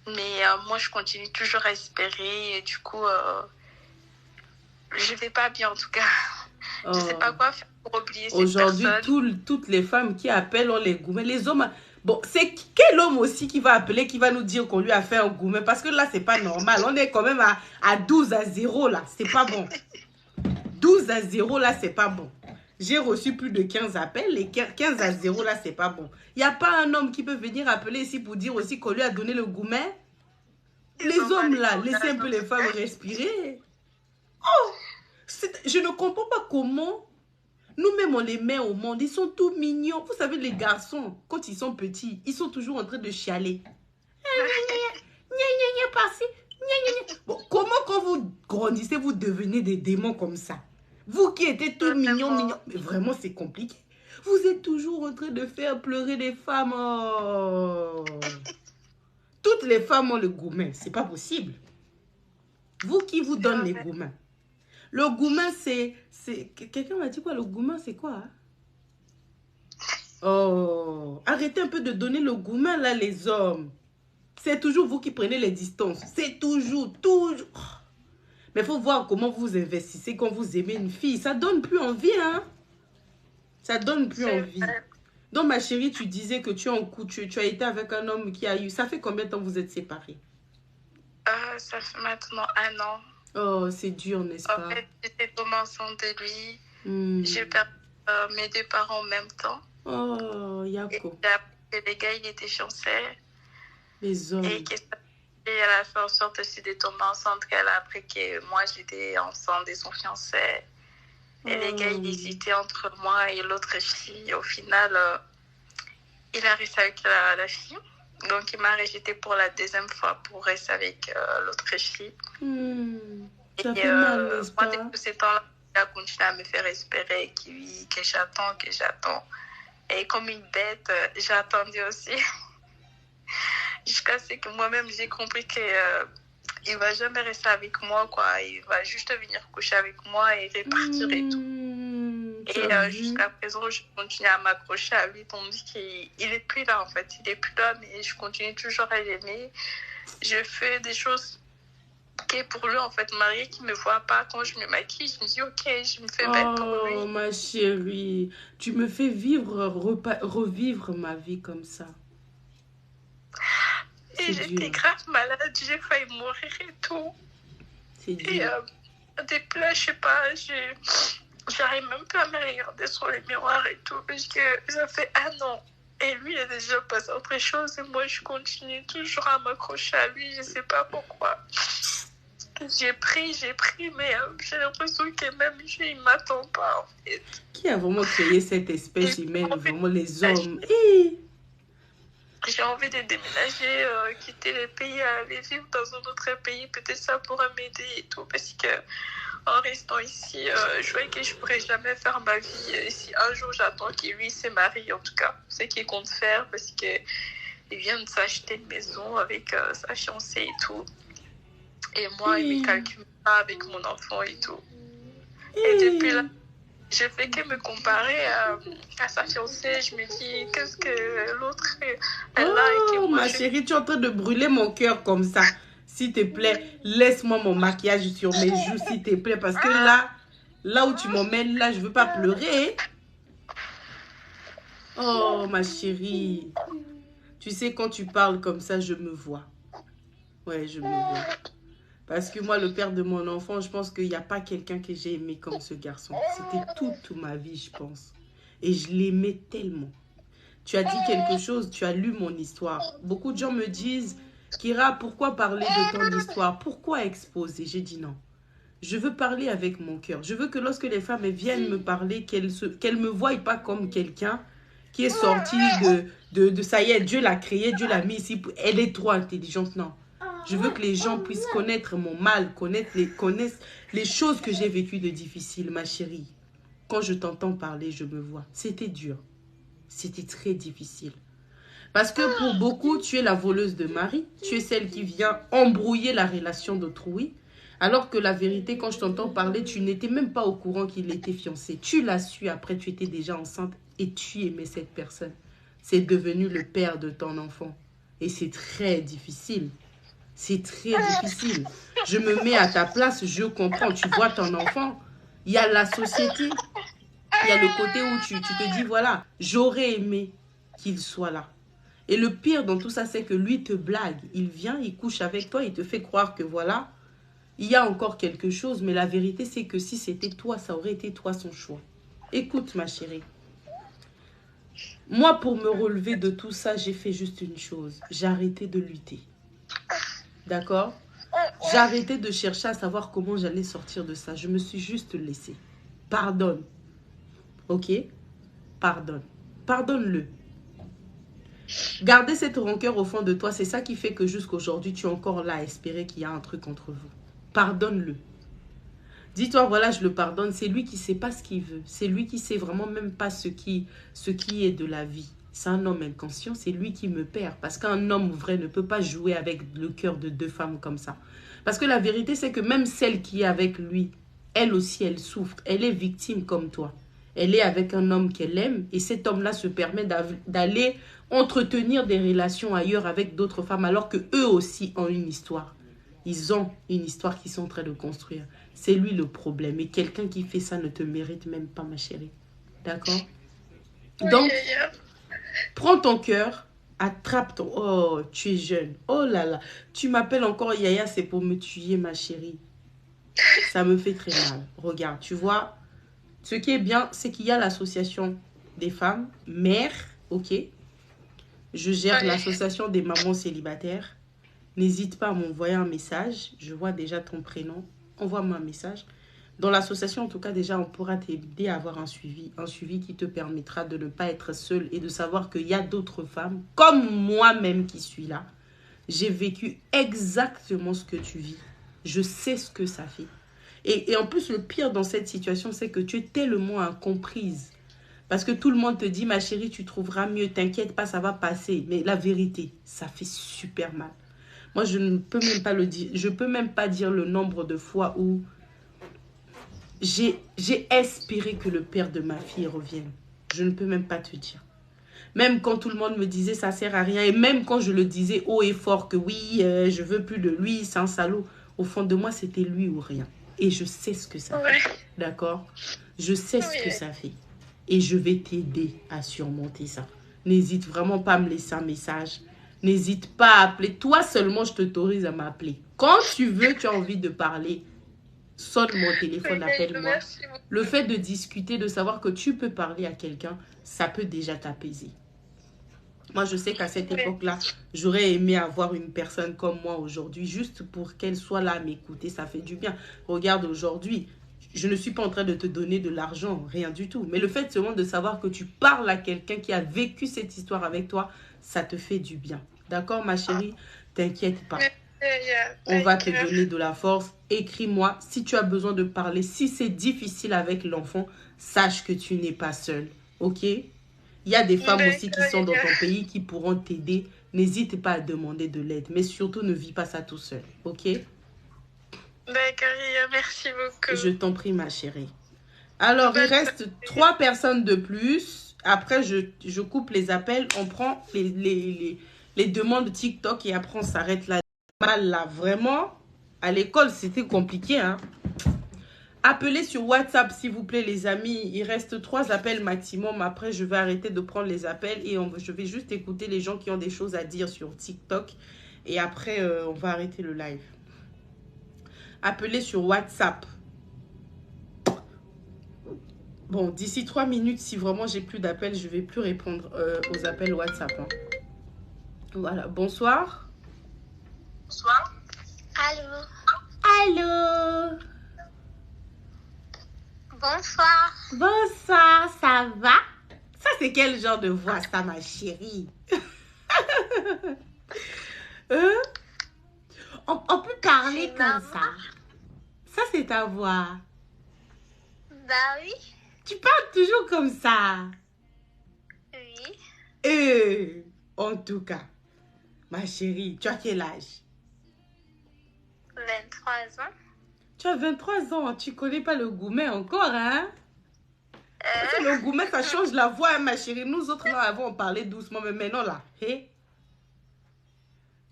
Speaker 3: Mais moi, je continue toujours à espérer et du coup, je vais pas bien en tout cas.
Speaker 1: Oh.
Speaker 3: Je sais pas quoi faire pour oublier cette
Speaker 1: Aujourd'hui,
Speaker 3: personne.
Speaker 1: toutes les femmes qui appellent ont les gourmets. Les hommes, bon, c'est quel homme aussi qui va appeler, qui va nous dire qu'on lui a fait un gourmet? Parce que là, c'est pas normal. On est quand même à 12-0 là. C'est pas bon. 12-0 là, c'est pas bon. J'ai reçu plus de 15 appels. Et 15 à 0, là, c'est pas bon. Il n'y a pas un homme qui peut venir appeler ici pour dire aussi qu'on lui a donné le gourmet. Les hommes, là, laissez un peu les femmes respirer. Oh, je ne comprends pas comment nous-mêmes, on les met au monde. Ils sont tout mignons. Vous savez, les garçons, quand ils sont petits, ils sont toujours en train de chialer. Bon, comment quand vous grandissez, vous devenez des démons comme ça? Vous qui étiez tout mignon. Mais vraiment, c'est compliqué. Vous êtes toujours en train de faire pleurer les femmes. Oh. Toutes les femmes ont le gourmet. C'est pas possible. Vous qui vous donne les gourmets. Le gourmet, c'est... Quelqu'un m'a dit quoi? Le gourmet, c'est quoi? Hein? Oh, arrêtez un peu de donner le gourmet, là, les hommes. C'est toujours vous qui prenez les distances. C'est toujours. Mais il faut voir comment vous investissez quand vous aimez une fille. Ça donne plus envie, hein? Ça donne plus envie. Donc, ma chérie, tu disais que tu es en couple, tu as été avec un homme qui a eu... Ça fait combien de temps vous êtes séparés?
Speaker 4: Ça fait maintenant 1 an.
Speaker 1: Oh, c'est dur, n'est-ce pas?
Speaker 4: En fait, j'étais tombée enceinte de lui. J'ai perdu mes 2 parents en même temps.
Speaker 1: Oh, Yako.
Speaker 4: Et après, les gars, il était fiancé.
Speaker 1: Les hommes.
Speaker 4: Et elle a fait en sorte aussi de tomber enceinte qu'elle a appris que moi, j'étais enceinte de son fiancé. Et les gars, ils hésitaient entre moi et l'autre fille. Au final, il a resté avec la fille. Donc, il m'a rejetée pour la 2e fois pour rester avec l'autre fille.
Speaker 1: Ça fait mal, n'est-ce pas?
Speaker 4: Moi, depuis ce temps-là, il a continué à me faire espérer que j'attends. Et comme une bête, j'attendais aussi. Jusqu'à ce que moi-même, j'ai compris qu'il ne va jamais rester avec moi, quoi. Il va juste venir coucher avec moi et repartir et tout. Et jusqu'à présent, je continue à m'accrocher à lui, tandis qu'il n'est plus là, en fait. Il n'est plus là, mais je continue toujours à l'aimer. Je fais des choses qui pour lui, en fait, marié qui ne me voit pas. Quand je me maquille, je me dis, ok, je me fais belle pour lui.
Speaker 1: Oh, ma chérie, tu me fais revivre ma vie comme ça.
Speaker 4: Et j'étais grave malade, j'ai failli mourir et tout.
Speaker 1: C'est dur.
Speaker 4: Et depuis là, je sais pas, j'arrive même plus à me regarder sur les miroirs et tout, parce que ça fait 1 an. Et lui, il a déjà passé autre chose, et moi, je continue toujours à m'accrocher à lui, je sais pas pourquoi. J'ai pris, mais j'ai l'impression que même lui, il m'attend pas, en fait.
Speaker 1: Qui a vraiment créé cette espèce humaine, vraiment les hommes?
Speaker 4: J'ai envie de déménager, quitter le pays, aller vivre dans un autre pays. Peut-être ça pourrait m'aider et tout. Parce que en restant ici, je vois que je ne pourrais jamais faire ma vie. Si un jour j'attends qu'il lui se marie, en tout cas, c'est ce qu'il compte faire. Parce qu'il vient de s'acheter une maison avec sa fiancée et tout. Et moi, il ne me calcule pas avec mon enfant et tout. Et depuis là, je fais que me comparer à sa fiancée. Je me dis, qu'est-ce que l'autre, elle a et que moi,
Speaker 1: ma chérie, tu es en train de brûler mon cœur comme ça. S'il te plaît, laisse-moi mon maquillage sur mes joues, s'il te plaît. Parce que là où tu m'emmènes, là, je ne veux pas pleurer. Oh, ma chérie. Tu sais, quand tu parles comme ça, je me vois. Ouais, je me vois. Parce que moi, le père de mon enfant, je pense qu'il n'y a pas quelqu'un que j'ai aimé comme ce garçon. C'était toute ma vie, je pense. Et je l'aimais tellement. Tu as dit quelque chose, tu as lu mon histoire. Beaucoup de gens me disent, Kira, pourquoi parler de ton histoire? Pourquoi exposer? J'ai dit non. Je veux parler avec mon cœur. Je veux que lorsque les femmes viennent me parler, qu'elles ne me voient pas comme quelqu'un qui est sorti de ça y est, Dieu l'a créé, Dieu l'a mis ici. Elle est trop intelligente, non. Je veux que les gens puissent connaître mon mal, connaissent les choses que j'ai vécues de difficiles, ma chérie. Quand je t'entends parler, je me vois. C'était dur. C'était très difficile. Parce que pour beaucoup, tu es la voleuse de mari. Tu es celle qui vient embrouiller la relation d'autrui. Alors que la vérité, quand je t'entends parler, tu n'étais même pas au courant qu'il était fiancé. Tu l'as su après, tu étais déjà enceinte et tu aimais cette personne. C'est devenu le père de ton enfant. Et c'est très difficile. C'est très difficile. Je me mets à ta place, je comprends. Tu vois ton enfant. Il y a la société. Il y a le côté où tu te dis, voilà, j'aurais aimé qu'il soit là. Et le pire dans tout ça, c'est que lui te blague. Il vient, il couche avec toi, il te fait croire que voilà, il y a encore quelque chose. Mais la vérité, c'est que si c'était toi, ça aurait été toi son choix. écoute ma chérie. Moi, pour me relever de tout ça, j'ai fait juste une chose. J'ai arrêté de lutter. D'accord? J'ai arrêté de chercher à savoir comment j'allais sortir de ça. Je me suis juste laissée. Pardonne. Ok? Pardonne. Pardonne-le. Garder cette rancœur au fond de toi, c'est ça qui fait que jusqu'aujourd'hui, tu es encore là à espérer qu'il y a un truc entre vous. Pardonne-le. Dis-toi, voilà, je le pardonne. C'est lui qui ne sait pas ce qu'il veut. C'est lui qui ne sait vraiment même pas ce qui est de la vie. C'est un homme inconscient, c'est lui qui me perd. Parce qu'un homme vrai ne peut pas jouer avec le cœur de deux femmes comme ça. Parce que la vérité, c'est que même celle qui est avec lui, elle aussi, elle souffre. Elle est victime comme toi. Elle est avec un homme qu'elle aime. Et cet homme-là se permet d'aller entretenir des relations ailleurs avec d'autres femmes. Alors qu'eux aussi ont une histoire. Ils ont une histoire qu'ils sont en train de construire. C'est lui le problème. Et quelqu'un qui fait ça ne te mérite même pas, ma chérie. D'accord? Donc, prends ton cœur, attrape ton... Oh, tu es jeune. Oh là là. Tu m'appelles encore Yaya, c'est pour me tuer, ma chérie. Ça me fait très mal. Regarde, tu vois, ce qui est bien, c'est qu'il y a l'association des femmes, mères, ok? Je gère l'association des mamans célibataires. N'hésite pas à m'envoyer un message. Je vois déjà ton prénom. Envoie-moi un message. Dans l'association, en tout cas, déjà, on pourra t'aider à avoir un suivi qui te permettra de ne pas être seule et de savoir qu'il y a d'autres femmes, comme moi-même qui suis là. J'ai vécu exactement ce que tu vis. Je sais ce que ça fait. Et en plus, le pire dans cette situation, c'est que tu es tellement incomprise. Parce que tout le monde te dit, ma chérie, tu trouveras mieux, t'inquiète pas, ça va passer. Mais la vérité, ça fait super mal. Moi, je ne peux même pas le dire. Je peux même pas dire le nombre de fois où j'ai espéré que le père de ma fille revienne. Je ne peux même pas te dire. Même quand tout le monde me disait ça sert à rien. Et même quand je le disais haut et fort que oui, je veux plus de lui, c'est un salaud. Au fond de moi, c'était lui ou rien. Et je sais ce que ça fait. D'accord? Je sais ce que ça fait. Et je vais t'aider à surmonter ça. N'hésite vraiment pas à me laisser un message. N'hésite pas à appeler. Toi seulement, je t'autorise à m'appeler. Quand tu veux, tu as envie de parler, sonne mon téléphone, appelle-moi. Le fait de discuter, de savoir que tu peux parler à quelqu'un, ça peut déjà t'apaiser. Moi, je sais qu'à cette époque-là, j'aurais aimé avoir une personne comme moi aujourd'hui, juste pour qu'elle soit là à m'écouter. Ça fait du bien. Regarde, aujourd'hui, je ne suis pas en train de te donner de l'argent, rien du tout. Mais le fait seulement de savoir que tu parles à quelqu'un qui a vécu cette histoire avec toi, ça te fait du bien. D'accord, ma chérie? T'inquiète pas. On va te donner de la force. Écris-moi si tu as besoin de parler. Si c'est difficile avec l'enfant, sache que tu n'es pas seule. Ok? Il y a des femmes aussi qui sont dans ton pays qui pourront t'aider. N'hésite pas à demander de l'aide. Mais surtout, ne vis pas ça tout seul. Ok?
Speaker 3: D'accord, merci beaucoup.
Speaker 1: Je t'en prie, ma chérie. Alors, il reste 3 personnes de plus. Après, je coupe les appels. On prend les demandes TikTok et après, on s'arrête là. Mal là, vraiment. À l'école, c'était compliqué, hein. Appelez sur WhatsApp, s'il vous plaît, les amis. Il reste 3 appels maximum. Après, je vais arrêter de prendre les appels et je vais juste écouter les gens qui ont des choses à dire sur TikTok. Et après, on va arrêter le live. Appelez sur WhatsApp. Bon, d'ici 3 minutes, si vraiment j'ai plus d'appels, je vais plus répondre aux appels WhatsApp. Hein. Voilà, bonsoir.
Speaker 3: Bonsoir. Allô.
Speaker 1: Allô.
Speaker 3: Bonsoir.
Speaker 1: Bonsoir, ça va? Ça, c'est quel genre de voix, ça, ma chérie? On peut parler comme ça. Ça, c'est ta voix.
Speaker 3: Bah oui.
Speaker 1: Tu parles toujours comme ça.
Speaker 3: Oui.
Speaker 1: En tout cas, ma chérie, tu as quel âge?
Speaker 3: 23 ans.
Speaker 1: Tu as 23 ans, tu connais pas le goumet encore, hein? Parce que le goumet, ça change la voix, hein, ma chérie. Nous autres, là, avant, on parlait doucement, mais maintenant, là, hé?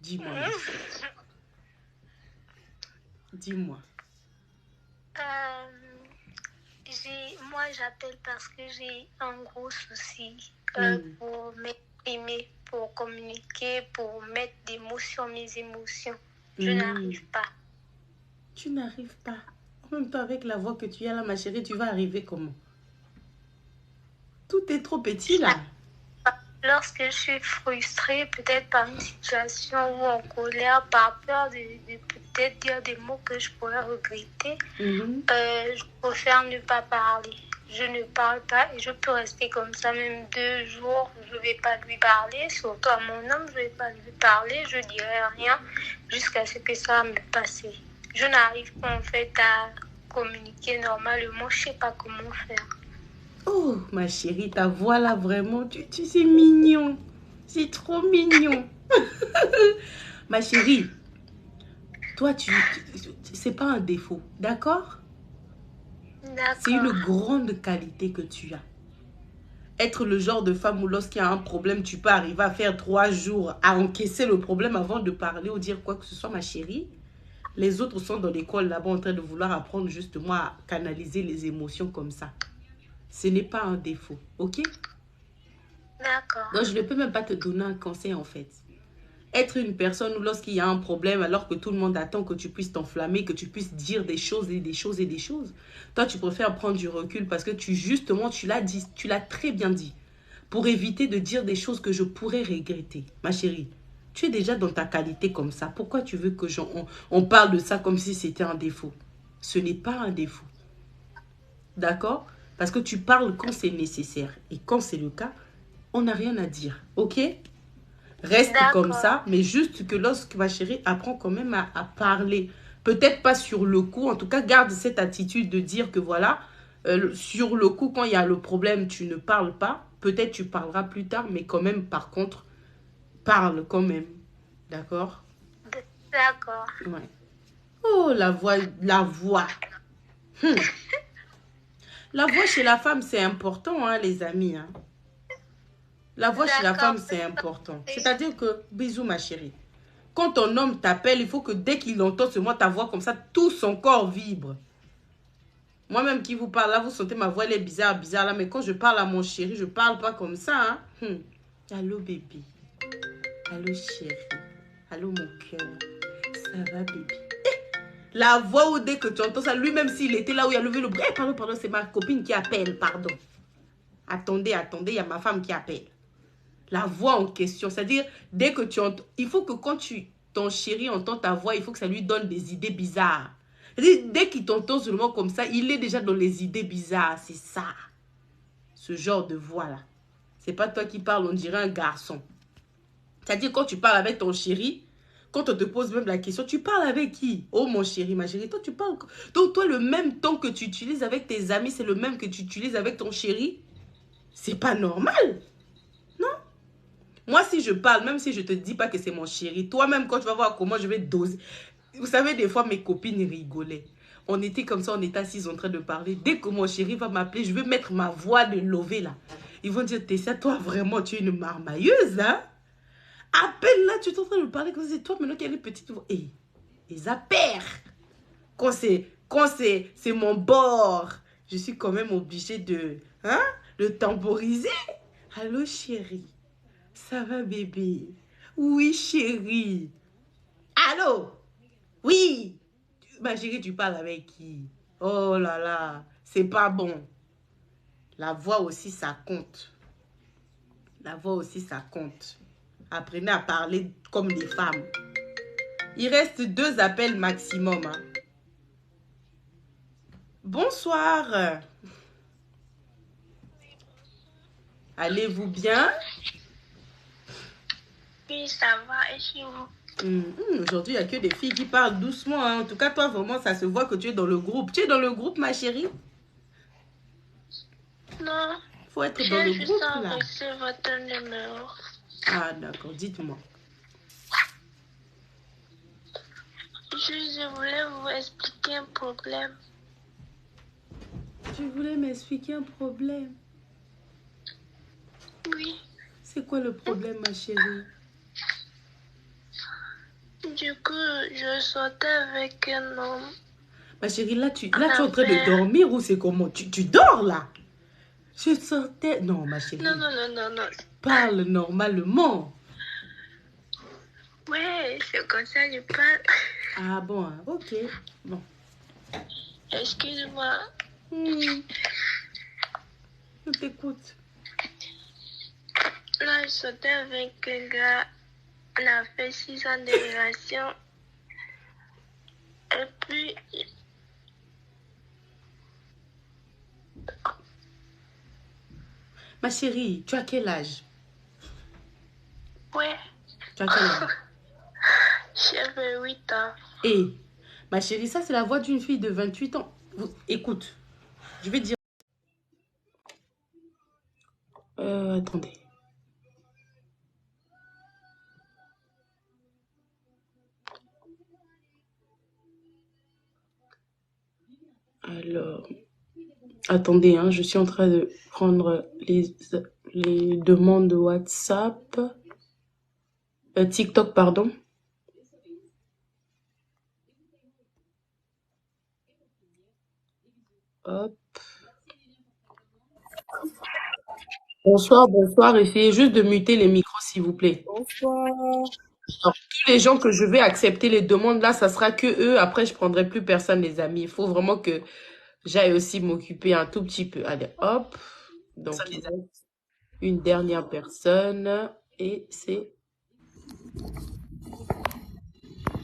Speaker 1: Dis-moi, ma chérie. Dis-moi.
Speaker 3: Moi, j'appelle parce que j'ai un gros souci pour m'exprimer, pour communiquer, pour mettre mes émotions. Je n'arrive pas.
Speaker 1: Tu n'arrives pas. En même temps, avec la voix que tu as là, ma chérie, tu vas arriver comment? Tout est trop petit là.
Speaker 3: Lorsque je suis frustrée, peut-être par une situation ou en colère, par peur de peut-être dire des mots que je pourrais regretter, je préfère ne pas parler. Je ne parle pas et je peux rester comme ça même 2 jours. Je ne vais pas lui parler, surtout à mon homme, je ne vais pas lui parler, je ne dirai rien jusqu'à ce que ça me passe. Je n'arrive pas en fait à communiquer normalement, je ne sais pas comment faire.
Speaker 1: Oh, ma chérie, ta voix là, vraiment, tu c'est mignon. C'est trop mignon. Ma chérie, toi, c'est pas un défaut, d'accord? C'est une grande qualité que tu as. Être le genre de femme où lorsqu'il y a un problème, tu peux arriver à faire 3 jours à encaisser le problème avant de parler ou dire quoi que ce soit, ma chérie. Les autres sont dans l'école là-bas en train de vouloir apprendre justement à canaliser les émotions comme ça. Ce n'est pas un défaut, ok?
Speaker 3: D'accord.
Speaker 1: Donc, je ne peux même pas te donner un conseil en fait. Être une personne où lorsqu'il y a un problème, alors que tout le monde attend que tu puisses t'enflammer, que tu puisses dire des choses et des choses et des choses. Toi, tu préfères prendre du recul parce que justement, tu l'as dit, tu l'as très bien dit. Pour éviter de dire des choses que je pourrais regretter. Ma chérie, tu es déjà dans ta qualité comme ça. Pourquoi tu veux que on parle de ça comme si c'était un défaut? Ce n'est pas un défaut. D'accord? Parce que tu parles quand c'est nécessaire. Et quand c'est le cas, on n'a rien à dire. Ok? Reste comme ça. Mais juste que lorsque ma chérie apprend quand même à parler. Peut-être pas sur le coup. En tout cas, garde cette attitude de dire que voilà, sur le coup, quand il y a le problème, tu ne parles pas. Peut-être tu parleras plus tard. Mais quand même, par contre, parle quand même. D'accord?
Speaker 3: D'accord.
Speaker 1: Ouais. Oh, la voix. La voix. La voix chez la femme, c'est important, hein, les amis. Hein. La voix chez la femme, c'est important. C'est-à-dire que, bisous, ma chérie. Quand ton homme t'appelle, il faut que dès qu'il entend seulement ta voix comme ça, tout son corps vibre. Moi-même qui vous parle, là, vous sentez ma voix, elle est bizarre, bizarre, là. Mais quand je parle à mon chéri, je parle pas comme ça, hein. Allô, bébé. Allô, chérie. Allô, mon cœur. Ça va, bébé. La voix où dès que tu entends ça, lui-même s'il était là où il a levé le bras, pardon, c'est ma copine qui appelle, pardon. Attendez, il y a ma femme qui appelle. La voix en question, c'est-à-dire, dès que tu entends, il faut que quand ton chéri entend ta voix, il faut que ça lui donne des idées bizarres. C'est-à-dire, dès qu'il t'entend seulement comme ça, il est déjà dans les idées bizarres, c'est ça. Ce genre de voix-là. C'est pas toi qui parles, on dirait un garçon. C'est-à-dire, quand tu parles avec ton chéri, quand on te pose même la question, tu parles avec qui? Oh mon chéri, ma chérie, toi tu parles. Donc toi, le même ton que tu utilises avec tes amis, c'est le même que tu utilises avec ton chéri. C'est pas normal. Non? Moi, si je parle, même si je te dis pas que c'est mon chéri, toi-même, quand tu vas voir comment je vais doser. Vous savez, des fois, mes copines rigolaient. On était comme ça, on était assises en train de parler. Dès que mon chéri va m'appeler, je vais mettre ma voix de lové là. Ils vont dire, Tessia, toi vraiment, tu es une marmailleuse, hein? À peine là, tu es en train de me parler comme c'est toi maintenant qui a une petite voix. Et les apères. Quand c'est mon bord, je suis quand même obligée de temporiser. Allô, chérie. Ça va, bébé? Oui, chérie. Allô? Oui. Ma chérie, tu parles avec qui? Oh là là, c'est pas bon. La voix aussi, ça compte. La voix aussi, ça compte. Apprenez à parler comme des femmes. Il reste 2 appels maximum. Hein. Bonsoir. Allez-vous bien?
Speaker 3: Oui, ça va. Et chez vous?
Speaker 1: Aujourd'hui, il n'y a que des filles qui parlent doucement. Hein. En tout cas, toi, vraiment, ça se voit que tu es dans le groupe. Tu es dans le groupe, ma chérie?
Speaker 3: Non.
Speaker 1: Faut être dans le groupe, là.
Speaker 3: J'ai votre numéro.
Speaker 1: Ah, d'accord. Dites-moi.
Speaker 3: Je voulais vous expliquer un problème.
Speaker 1: Tu voulais m'expliquer un problème?
Speaker 3: Oui.
Speaker 1: C'est quoi le problème, ma chérie?
Speaker 3: Du coup, je sortais avec un homme.
Speaker 1: Ma chérie, là, tu es en train de dormir ou c'est comment? Tu dors, là? Je sortais... Non, ma chérie.
Speaker 3: Non.
Speaker 1: Parle normalement.
Speaker 3: Ouais, c'est comme ça que je parle.
Speaker 1: Ah bon, hein? Ok. Bon.
Speaker 3: Excuse-moi.
Speaker 1: Je t'écoute.
Speaker 3: Là, je sortais avec un gars. On a fait 6 ans de relation. Et puis,
Speaker 1: Ma chérie, tu as quel âge?
Speaker 3: ouais,
Speaker 1: Tu as quel âge?
Speaker 3: j'avais 8 ans.
Speaker 1: Et, ma chérie, ça, c'est la voix d'une fille de 28 ans. Écoute, je vais dire... attendez. Alors, attendez, hein, je suis en train de prendre les demandes de WhatsApp. TikTok, pardon. Hop. Bonsoir, bonsoir. Essayez juste de muter les micros, s'il vous plaît.
Speaker 5: Bonsoir.
Speaker 1: Alors, tous les gens que je vais accepter les demandes, là, ça sera que eux. Après, je prendrai plus personne, les amis. Il faut vraiment que j'aille aussi m'occuper un tout petit peu. Allez, hop. Donc, il reste une dernière personne. Et c'est...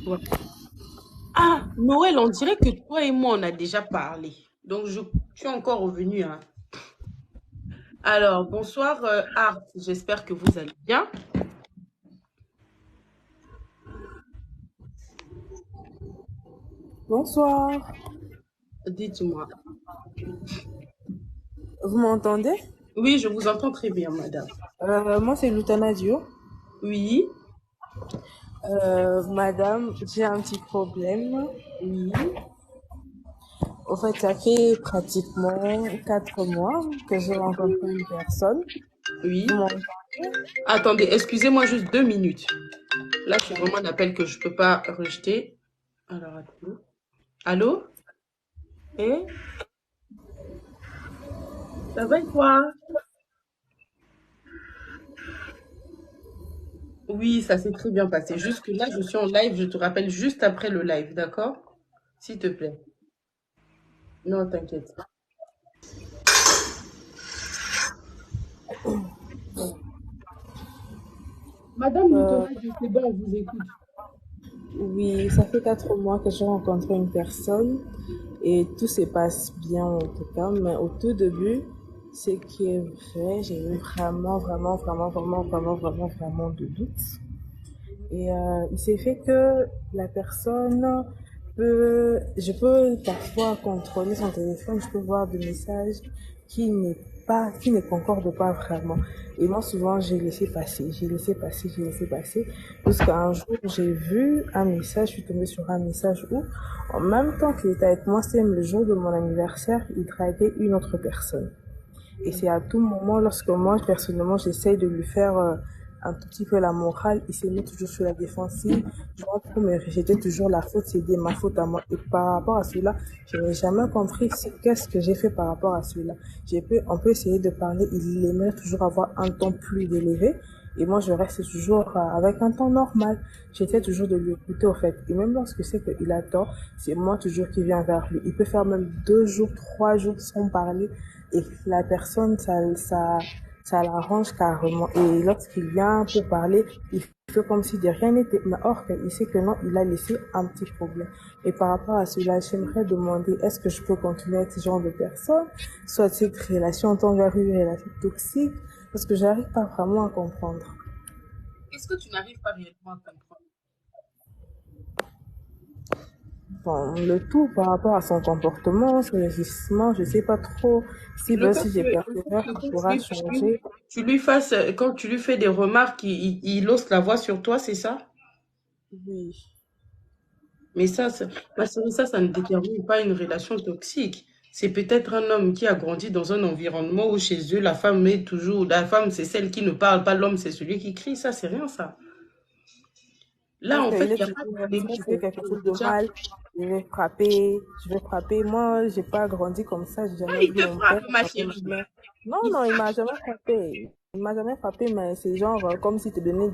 Speaker 1: Voilà. Ah, Noël, on dirait que toi et moi, on a déjà parlé. Donc, je suis encore revenue, hein. Alors, bonsoir, Art. J'espère que vous allez bien.
Speaker 5: Bonsoir.
Speaker 1: Dites-moi.
Speaker 5: Vous m'entendez?
Speaker 1: Oui, je vous entends très bien, madame.
Speaker 5: Moi, c'est Lutana Dio.
Speaker 1: Oui,
Speaker 5: Madame, j'ai un petit problème.
Speaker 1: oui,
Speaker 5: Au fait, ça fait pratiquement 4 mois que j'ai rencontré une personne.
Speaker 1: oui.
Speaker 5: Vous m'entendez?
Speaker 1: Attendez, excusez-moi juste 2 minutes. Là, c'est vraiment un appel que je ne peux pas rejeter. Alors, attendez. Allô? Eh? Ça va et toi? Oui, ça s'est très bien passé. Jusque là, je suis en live. Je te rappelle juste après le live, d'accord? S'il te plaît. Non, t'inquiète. Madame
Speaker 5: Euh,
Speaker 1: Lutola, c'est bon, on vous écoute.
Speaker 5: oui, ça fait 4 mois que j'ai rencontré une personne et tout se passe bien en tout cas. Mais au tout début, ce qui est vrai, j'ai eu vraiment de doutes. Et il s'est fait que la personne je peux parfois contrôler son téléphone, je peux voir des messages qui ne concordent pas vraiment. Et moi, souvent, j'ai laissé passer, jusqu'à un jour, j'ai vu un message, je suis tombée sur un message où, en même temps qu'il était avec moi, c'était le jour de mon anniversaire, il draguait une autre personne. Et c'est à tout moment, lorsque moi, personnellement, j'essaye de lui faire un tout petit peu la morale, il se met toujours sur la défensive. Je vois pour me rejeter toujours la faute, c'est ma faute à moi. Et par rapport à cela, je n'ai jamais compris qu'est-ce que j'ai fait par rapport à cela. On peut essayer de parler, il aimerait toujours avoir un ton plus élevé. Et moi, je reste toujours avec un ton normal. J'essaie toujours de lui écouter, au fait. Et même lorsque c'est qu'il a tort, c'est moi toujours qui viens vers lui. Il peut faire même 2 jours, 3 jours sans parler. Et la personne, ça l'arrange carrément. Et lorsqu'il vient pour parler, il fait comme si de rien n'était. Mais or, il sait que non, il a laissé un petit problème. Et par rapport à cela, j'aimerais demander, est-ce que je peux continuer avec ce genre de personne? Soit cette relation tend vers une relation toxique? Parce que j'arrive pas vraiment à comprendre.
Speaker 1: Est-ce que tu n'arrives pas réellement à comprendre?
Speaker 5: Bon, le tout par rapport à son comportement, son agissement, je sais pas trop si,
Speaker 1: Le
Speaker 5: ben,
Speaker 1: fait
Speaker 5: si j'ai
Speaker 1: que,
Speaker 5: persévère, ça pourra changer.
Speaker 1: tu lui fasses, quand tu lui fais des remarques, il hausse la voix sur toi, c'est ça?
Speaker 5: Oui.
Speaker 1: Mais ma chérie, ça ne détermine pas une relation toxique. C'est peut-être un homme qui a grandi dans un environnement où chez eux, la femme, c'est celle qui ne parle pas, l'homme, c'est celui qui crie. Ça, c'est rien, ça. Là,
Speaker 5: Parce
Speaker 1: en fait,
Speaker 5: qu'il est
Speaker 1: il n'y a pas
Speaker 5: toujours,
Speaker 1: de
Speaker 5: si
Speaker 1: débat.
Speaker 5: tu fais quelque chose de
Speaker 1: Déjà,
Speaker 5: mal, je vais frapper. Moi, j'ai pas grandi comme ça, j'ai
Speaker 1: ah,
Speaker 5: jamais
Speaker 1: il
Speaker 5: vu
Speaker 1: te
Speaker 5: mon père
Speaker 1: frappe, ma
Speaker 5: frapper ma
Speaker 1: chérie.
Speaker 5: mère. Non,
Speaker 1: Il
Speaker 5: non, il
Speaker 1: frappe.
Speaker 5: m'a jamais frappé. Il m'a jamais frappé, mais c'est genre comme si tu donnais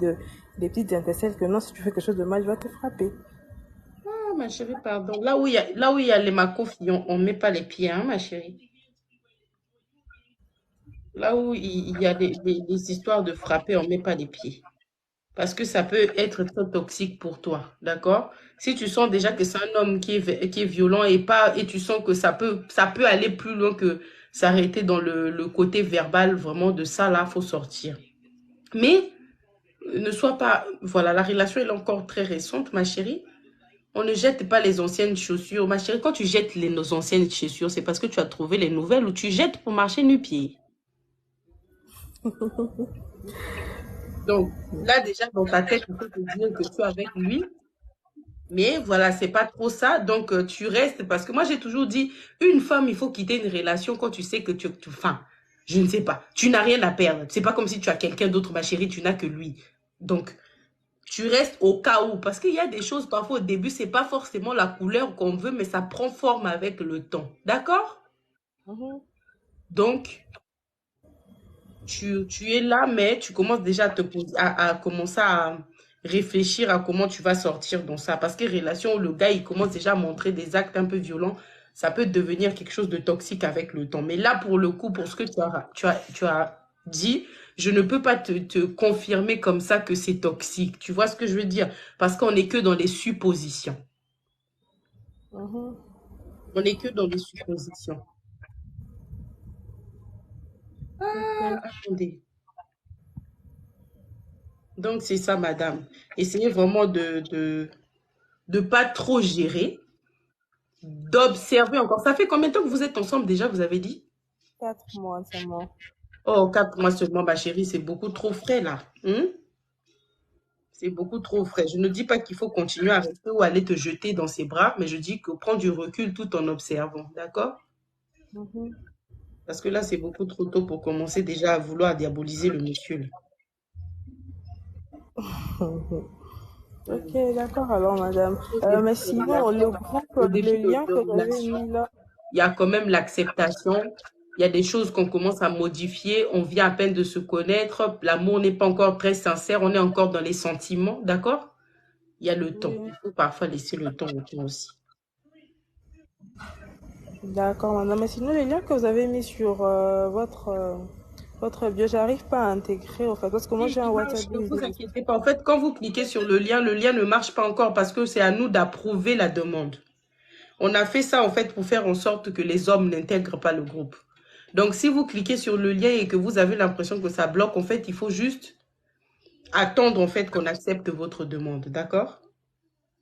Speaker 5: des petites intercelles que non, si tu fais quelque chose de mal, je vais te frapper.
Speaker 1: Ah, ma chérie, pardon. Là où il y a les macos, on ne met pas les pieds, hein, ma chérie. Là où il y a des histoires de frapper, on ne met pas les pieds. Parce que ça peut être très toxique pour toi, d'accord? Si tu sens déjà que c'est un homme qui est violent et tu sens que ça peut aller plus loin que s'arrêter dans le côté verbal, vraiment de ça, là, faut sortir. Mais ne sois pas, voilà, la relation elle est encore très récente, ma chérie. On ne jette pas les anciennes chaussures. Ma chérie, quand tu jettes nos anciennes chaussures, c'est parce que tu as trouvé les nouvelles ou tu jettes pour marcher nu-pied. Donc, là, déjà, dans ta tête, il faut te dire que tu es avec lui. Mais voilà, c'est pas trop ça. Donc, tu restes parce que moi, j'ai toujours dit, une femme, il faut quitter une relation quand tu sais que enfin, je ne sais pas, tu n'as rien à perdre. C'est pas comme si tu as quelqu'un d'autre, ma chérie, tu n'as que lui. Donc, tu restes au cas où. Parce qu'il y a des choses, parfois, au début, c'est pas forcément la couleur qu'on veut, mais ça prend forme avec le temps. D'accord?
Speaker 5: Mhm.
Speaker 1: Donc, tu es là, mais tu commences déjà à commencer à réfléchir à comment tu vas sortir dans ça. Parce que relation où le gars, il commence déjà à montrer des actes un peu violents, ça peut devenir quelque chose de toxique avec le temps. Mais là, pour le coup, pour ce que tu as dit, je ne peux pas te confirmer comme ça que c'est toxique. Tu vois ce que je veux dire? Parce qu'on n'est que dans les suppositions.
Speaker 5: Mhm.
Speaker 1: On n'est que dans les suppositions.
Speaker 5: Ok.
Speaker 1: Attendez. Donc, c'est ça, madame. Essayez vraiment de pas trop gérer, d'observer encore. Ça fait combien de temps que vous êtes ensemble déjà, vous avez dit?
Speaker 5: 4 mois seulement.
Speaker 1: Oh, 4 mois seulement, ma chérie, c'est beaucoup trop frais là. Hein? C'est beaucoup trop frais. Je ne dis pas qu'il faut continuer à rester ou aller te jeter dans ses bras, mais je dis que prends du recul tout en observant, d'accord?
Speaker 5: Mhm.
Speaker 1: Parce que là, c'est beaucoup trop tôt pour commencer déjà à vouloir diaboliser le monsieur, là.
Speaker 5: Ok, d'accord alors, madame.
Speaker 1: Au début
Speaker 5: Mais
Speaker 1: de
Speaker 5: sinon,
Speaker 1: relation,
Speaker 5: le groupe,
Speaker 1: au
Speaker 5: le
Speaker 1: début
Speaker 5: lien
Speaker 1: de
Speaker 5: que vous avez
Speaker 1: relation,
Speaker 5: mis là,
Speaker 1: il y a quand même l'acceptation. Il y a des choses qu'on commence à modifier. On vient à peine de se connaître. L'amour n'est pas encore très sincère. On est encore dans les sentiments, d'accord? Il y a le temps.
Speaker 5: oui,
Speaker 1: Il faut parfois laisser le temps au temps aussi.
Speaker 5: d'accord, madame. Mais sinon, le lien que vous avez mis sur votre bio, j'arrive pas à intégrer, en fait, parce que moi,
Speaker 1: Oui,
Speaker 5: j'ai un
Speaker 1: il
Speaker 5: WhatsApp
Speaker 1: marche, ne vous
Speaker 5: business.
Speaker 1: inquiétez pas. En fait, quand vous cliquez sur le lien ne marche pas encore parce que c'est à nous d'approuver la demande. On a fait ça, en fait, pour faire en sorte que les hommes n'intègrent pas le groupe. Donc, si vous cliquez sur le lien et que vous avez l'impression que ça bloque, en fait, il faut juste attendre, en fait, qu'on accepte votre demande. D'accord?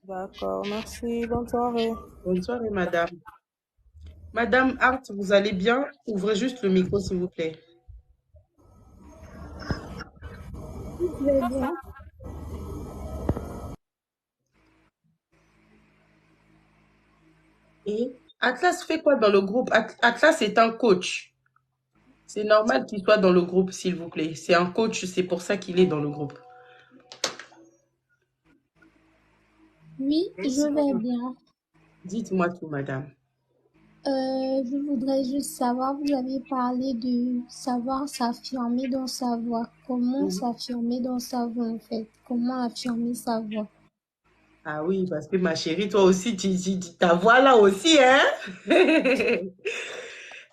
Speaker 5: D'accord, merci, bonne soirée.
Speaker 1: Bonne soirée, madame. Madame Hart, vous allez bien? Ouvrez juste le micro, s'il vous plaît.
Speaker 6: Je vais bien.
Speaker 1: Et Atlas fait quoi dans le groupe? Atlas est un coach. C'est normal qu'il soit dans le groupe, s'il vous plaît. C'est un coach, c'est pour ça qu'il est dans le groupe.
Speaker 6: Oui, je vais bien.
Speaker 1: Dites-moi tout, madame.
Speaker 6: Je voudrais juste savoir, vous avez parlé de savoir s'affirmer dans sa voix. Comment
Speaker 1: Mhm.
Speaker 6: s'affirmer dans sa voix en fait? Comment affirmer sa voix?
Speaker 1: Ah oui, parce que ma chérie, toi aussi, ta voix là aussi, hein?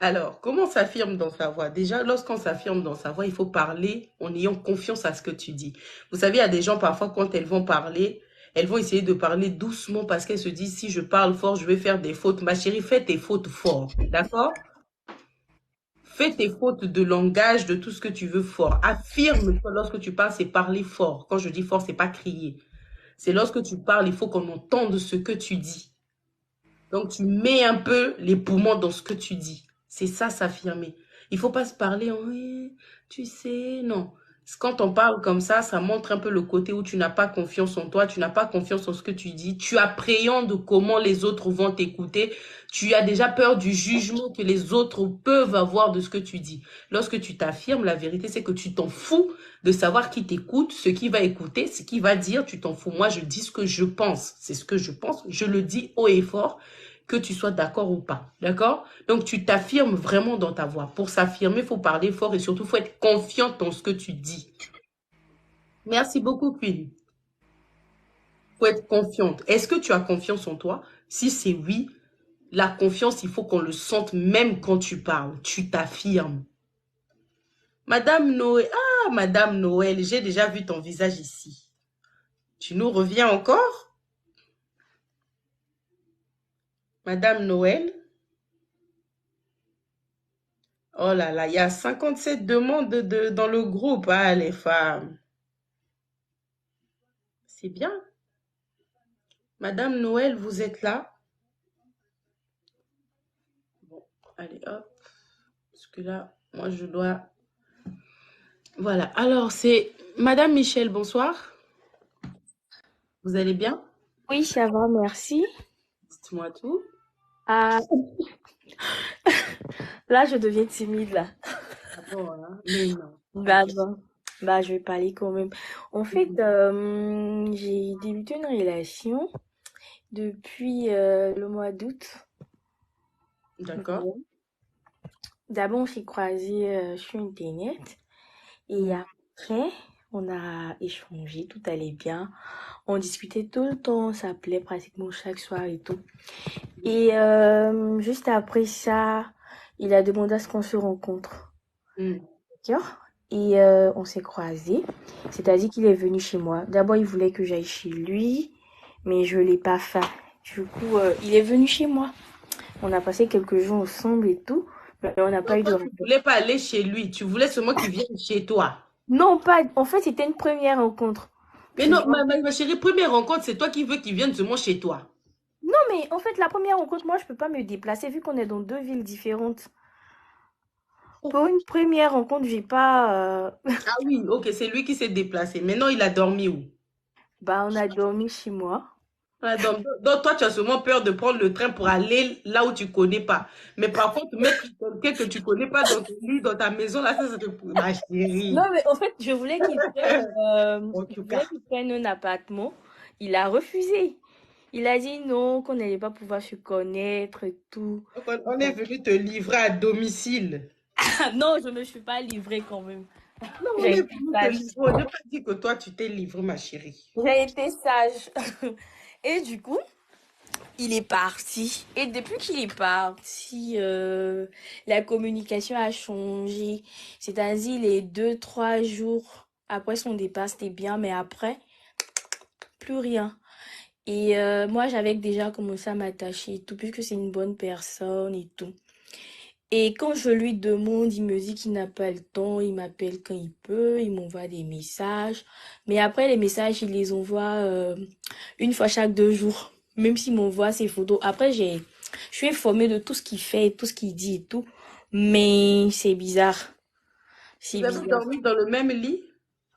Speaker 1: Alors, comment on s'affirme dans sa voix? Déjà, lorsqu'on s'affirme dans sa voix, il faut parler en ayant confiance à ce que tu dis. Vous savez, il y a des gens, parfois, quand elles vont parler, elles vont essayer de parler doucement parce qu'elles se disent, si je parle fort, je vais faire des fautes. Ma chérie, fais tes fautes fort, d'accord? Fais tes fautes de langage, de tout ce que tu veux fort. Affirme que lorsque tu parles, c'est parler fort. Quand je dis fort, c'est pas crier. C'est lorsque tu parles, il faut qu'on entende ce que tu dis. Donc, tu mets un peu les poumons dans ce que tu dis. C'est ça, s'affirmer. Il faut pas se parler en oui, tu sais, non. Quand on parle comme ça montre un peu le côté où tu n'as pas confiance en toi, tu n'as pas confiance en ce que tu dis, tu appréhendes comment les autres vont t'écouter, tu as déjà peur du jugement que les autres peuvent avoir de ce que tu dis. Lorsque tu t'affirmes, la vérité, c'est que tu t'en fous de savoir qui t'écoute, ce qui va écouter, ce qui va dire, tu t'en fous. Moi, je dis ce que je pense. C'est ce que je pense. Je le dis haut et fort, que tu sois d'accord ou pas. D'accord? Donc, tu t'affirmes vraiment dans ta voix. Pour s'affirmer, il faut parler fort et surtout, il faut être confiante dans ce que tu dis. Merci beaucoup, Queen. Il faut être confiante. Est-ce que tu as confiance en toi? Si c'est oui, la confiance, il faut qu'on le sente même quand tu parles. Tu t'affirmes. Madame Noël. Ah, Madame Noël, j'ai déjà vu ton visage ici. Tu nous reviens encore? Madame Noël? Oh là là, il y a 57 demandes dans le groupe, ah, les femmes. C'est bien. Madame Noël, vous êtes là? Bon, allez, hop. Parce que là, moi, je dois... Voilà. Alors, c'est Madame Michel, bonsoir. Vous allez bien?
Speaker 7: Oui, ça va, merci.
Speaker 1: Dites-moi tout.
Speaker 7: Ah, là, je deviens timide, là.
Speaker 1: Ah bon, hein? Mais non.
Speaker 7: Bah,
Speaker 1: Ok.
Speaker 7: bon. Bah, je vais parler quand même. En fait, j'ai débuté une relation depuis le mois d'août.
Speaker 1: D'accord.
Speaker 7: Bon. D'abord, on s'est croisés sur Internet. Et après, on a échangé, tout allait bien. On discutait tout le temps, on s'appelait pratiquement chaque soir et tout. Et juste après ça, il a demandé à ce qu'on se rencontre. D'accord? Et on s'est croisés. C'est-à-dire qu'il est venu chez moi. D'abord, il voulait que j'aille chez lui, mais je l'ai pas fait. Du coup, il est venu chez moi. On a passé quelques jours ensemble et tout, mais on n'a pas eu de
Speaker 1: Pourquoi tu
Speaker 7: rencontre.
Speaker 1: voulais pas aller chez lui? Tu voulais seulement qu'il vienne chez toi.
Speaker 7: Non, pas. En fait, c'était une première rencontre.
Speaker 1: Mais
Speaker 7: Tu
Speaker 1: non,
Speaker 7: vois?
Speaker 1: ma chérie, première rencontre, c'est toi qui veux qu'il vienne seulement chez toi.
Speaker 7: Non, mais en fait, la première rencontre, moi, je peux pas me déplacer vu qu'on est dans deux villes différentes. Pour une première rencontre, j'ai pas.
Speaker 1: Ah oui, ok, c'est lui qui s'est déplacé. Maintenant, il a dormi où?
Speaker 7: Bah, on a dormi chez moi.
Speaker 1: Ah, donc, toi, tu as seulement peur de prendre le train pour aller là où tu connais pas. Mais par contre, mettre quelqu'un que tu connais pas dans ton lit, dans ta maison, là, ça te... Ma
Speaker 7: Non,
Speaker 1: chérie.
Speaker 7: mais en fait,
Speaker 1: En
Speaker 7: je
Speaker 1: tout
Speaker 7: voulais
Speaker 1: cas,
Speaker 7: qu'il prenne un appartement. Il a refusé. Il a dit non, qu'on n'allait pas pouvoir se connaître et tout.
Speaker 1: donc, on est venu te livrer à domicile.
Speaker 7: Ah, non, je me suis pas livrée quand même.
Speaker 1: Non, on
Speaker 7: J'ai
Speaker 1: est
Speaker 7: été
Speaker 1: venu te
Speaker 7: sage.
Speaker 1: livrer. On n'a pas dit que toi, tu t'es livré, ma chérie.
Speaker 7: J'ai été sage. Et du coup, il est parti. Et depuis qu'il est parti, la communication a changé. C'est-à-dire les 2, 3 jours après son départ, c'était bien, mais après, plus rien. Et moi, j'avais déjà commencé à m'attacher et tout, puisque c'est une bonne personne et tout. Et quand je lui demande, il me dit qu'il n'a pas le temps, il m'appelle quand il peut, il m'envoie des messages. Mais après, les messages, il les envoie une fois chaque 2 jours, même s'il m'envoie ses photos. Après, je suis informée de tout ce qu'il fait, tout ce qu'il dit et tout. Mais c'est bizarre. C'est
Speaker 1: Vous avez
Speaker 7: bizarre.
Speaker 1: dormi dans le même lit?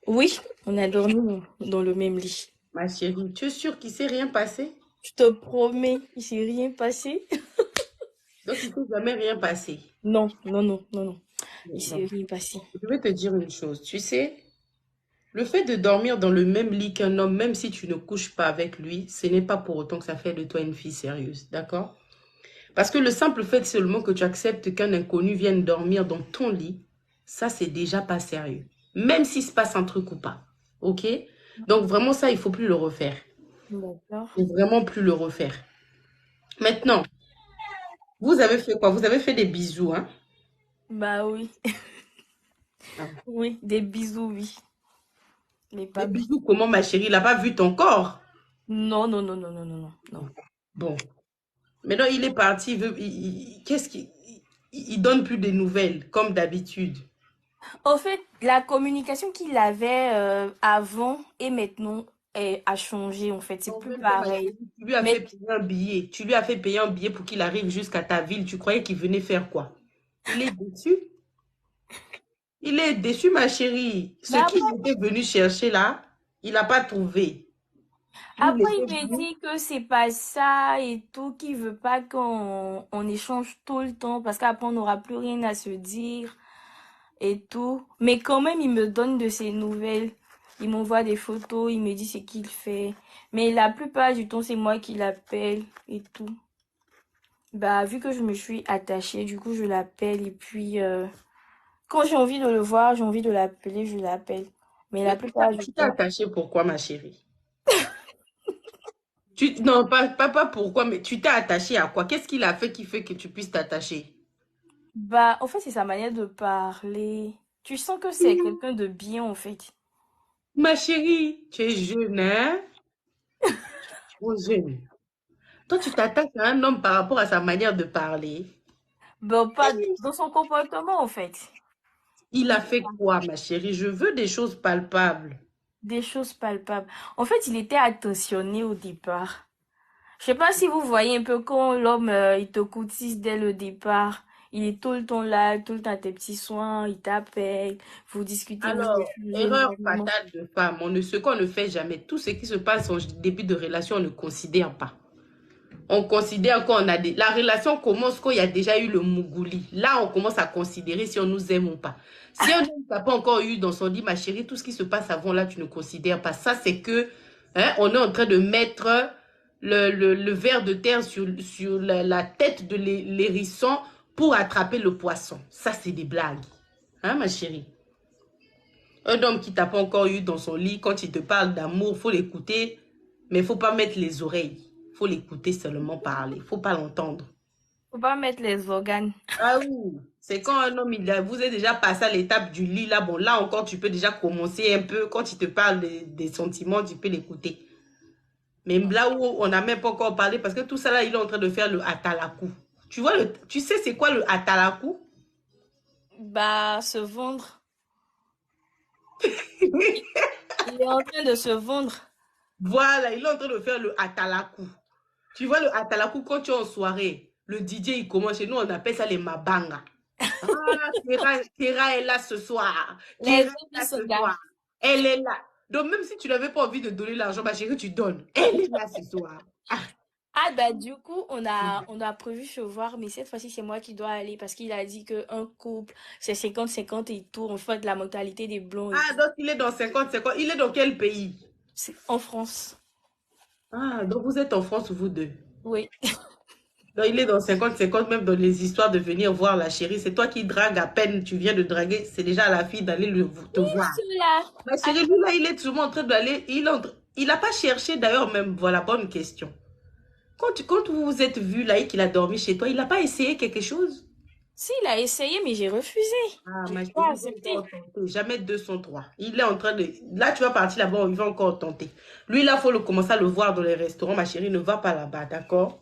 Speaker 7: Oui, on a dormi dans le même lit.
Speaker 1: Ma chérie, tu es sûre qu'il ne s'est rien passé?
Speaker 7: Je te promets, il s'est rien passé.
Speaker 1: Donc, il ne s'est jamais rien passé.
Speaker 7: Non, non, non, non, non. Il s'est
Speaker 1: Non.
Speaker 7: rien passé.
Speaker 1: Je vais te dire une chose. Tu sais, le fait de dormir dans le même lit qu'un homme, même si tu ne couches pas avec lui, ce n'est pas pour autant que ça fait de toi une fille sérieuse. D'accord? Parce que le simple fait seulement que tu acceptes qu'un inconnu vienne dormir dans ton lit, ça, c'est déjà pas sérieux. Même s'il se passe un truc ou pas. OK? Donc, vraiment, ça, il ne faut plus le refaire.
Speaker 7: D'accord.
Speaker 1: Il faut vraiment plus le refaire. Maintenant, vous avez fait quoi? Vous avez fait des bisous, hein?
Speaker 7: Bah oui.
Speaker 1: Ah.
Speaker 7: Oui, des bisous, oui. Mais pas
Speaker 1: Des bisous, comment, ma chérie? Il n'a pas vu ton corps?
Speaker 7: Non, non, non, non, non, non, non, non.
Speaker 1: Bon. Maintenant, il est parti. Qu'est-ce qu'il... Il donne plus de nouvelles, comme d'habitude.
Speaker 7: En fait, la communication qu'il avait avant et maintenant a changé, en fait. C'est
Speaker 1: En
Speaker 7: plus
Speaker 1: même temps, ma
Speaker 7: pareil.
Speaker 1: chérie, tu lui as
Speaker 7: Mais
Speaker 1: fait payer un billet. Tu lui as fait payer un billet pour qu'il arrive jusqu'à ta ville. Tu croyais qu'il venait faire quoi? Il est déçu. Il est déçu, ma chérie. Ce
Speaker 7: bah,
Speaker 1: qu'il était venu chercher là, il n'a pas trouvé. Lui, il
Speaker 7: après, il
Speaker 1: était
Speaker 7: me
Speaker 1: venu.
Speaker 7: dit que c'est pas ça et tout, qu'il veut pas qu'on échange tout le temps parce qu'après, on n'aura plus rien à se dire et tout. Mais quand même, il me donne de ses nouvelles. Il m'envoie des photos, il me dit ce qu'il fait. Mais la plupart du temps, c'est moi qui l'appelle et tout. Bah, vu que je me suis attachée, du coup, je l'appelle et puis quand j'ai envie de le voir, j'ai envie de l'appeler, je l'appelle. Mais la
Speaker 1: Mais
Speaker 7: plupart du
Speaker 1: tu t'es
Speaker 7: temps,
Speaker 1: attaché pourquoi, ma chérie? Non, pas pourquoi, mais tu t'es attaché à quoi? Qu'est-ce qu'il a fait qui fait que tu puisses t'attacher?
Speaker 7: bah, en fait, c'est sa manière de parler. Tu sens que c'est quelqu'un de bien, en fait.
Speaker 1: Ma chérie, tu es jeune, hein? Trop jeune. Toi, tu t'attaques à un homme par rapport à sa manière de parler.
Speaker 7: Bon, pas dans son comportement, en fait.
Speaker 1: Il a fait quoi, ma chérie? Je veux des choses palpables.
Speaker 7: Des choses palpables. En fait, il était attentionné au départ. Je sais pas si vous voyez un peu quand l'homme, il te courtise dès le départ. Il est tout le temps là, tout le temps à tes petits soins, il t'appelle, vous discutez, vous
Speaker 1: Alors,
Speaker 7: échangez
Speaker 1: erreur
Speaker 7: normalement.
Speaker 1: fatale de femme. Ce qu'on ne fait jamais. Tout ce qui se passe en début de relation, on ne considère pas. On considère qu'on a des... La relation commence quand il y a déjà eu le mougouli. Là, on commence à considérer si on nous aime ou pas. Si on n'a pas encore eu dans son lit, ma chérie, tout ce qui se passe avant là, tu ne considères pas. Ça, c'est que on est en train de mettre le ver de terre sur la tête de l'hérisson pour attraper le poisson. Ça, c'est des blagues. Hein, ma chérie? Un homme qui t'a pas encore eu dans son lit, quand il te parle d'amour, faut l'écouter, mais il faut pas mettre les oreilles. Faut l'écouter seulement parler. Faut pas l'entendre.
Speaker 7: Faut pas mettre les organes.
Speaker 1: Ah oui, c'est quand un homme, vous êtes déjà passé à l'étape du lit, là, bon, là encore, tu peux déjà commencer un peu, quand il te parle des sentiments, tu peux l'écouter. Mais là où on n'a même pas encore parlé, parce que tout ça là, il est en train de faire le atalaku. Tu vois, tu sais c'est quoi le atalaku?
Speaker 7: Bah, se vendre. Il est en train de se vendre.
Speaker 1: Voilà, il est en train de faire le atalaku. Tu vois, le atalaku, quand tu es en soirée, le DJ, il commence. Chez nous, on appelle ça les mabanga. Ah, Kera est là ce soir.
Speaker 7: Les
Speaker 1: Kera est
Speaker 7: hommes
Speaker 1: là
Speaker 7: se
Speaker 1: ce
Speaker 7: gardent.
Speaker 1: soir. Elle est là. Donc, même si tu n'avais pas envie de donner l'argent, ma chérie, tu donnes. Elle est là ce soir. Ah.
Speaker 7: Ah bah du coup on a prévu se voir mais cette fois-ci c'est moi qui dois aller parce qu'il a dit que un couple c'est 50-50 et tout en fait la mentalité des blonds et
Speaker 1: Ah,
Speaker 7: tout.
Speaker 1: donc il est dans 50-50. Il est dans quel pays?
Speaker 7: C'est en France.
Speaker 1: Ah, donc vous êtes en France, vous deux.
Speaker 7: Oui.
Speaker 1: Donc il est dans 50-50, même dans les histoires de venir voir la chérie. C'est toi qui dragues à peine, tu viens de draguer. C'est déjà à la fille d'aller te voir.
Speaker 7: Celui-là.
Speaker 1: Ma chérie, lui là, il est toujours en train d'aller. Il n'a pas cherché d'ailleurs, même. Voilà, bonne question. Quand vous vous êtes vu là et qu'il a dormi chez toi, il n'a pas essayé quelque chose?
Speaker 7: Si, il a essayé mais j'ai refusé.
Speaker 1: Ah,
Speaker 7: J'ai
Speaker 1: ma
Speaker 7: pas
Speaker 1: chérie, il va
Speaker 7: accepté.
Speaker 1: encore tenter. Jamais 203. Il est en train de... Là, tu vas partir là-bas, il va encore tenter. Lui, là, il faut commencer à le voir dans les restaurants. Ma chérie, ne va pas là-bas, d'accord?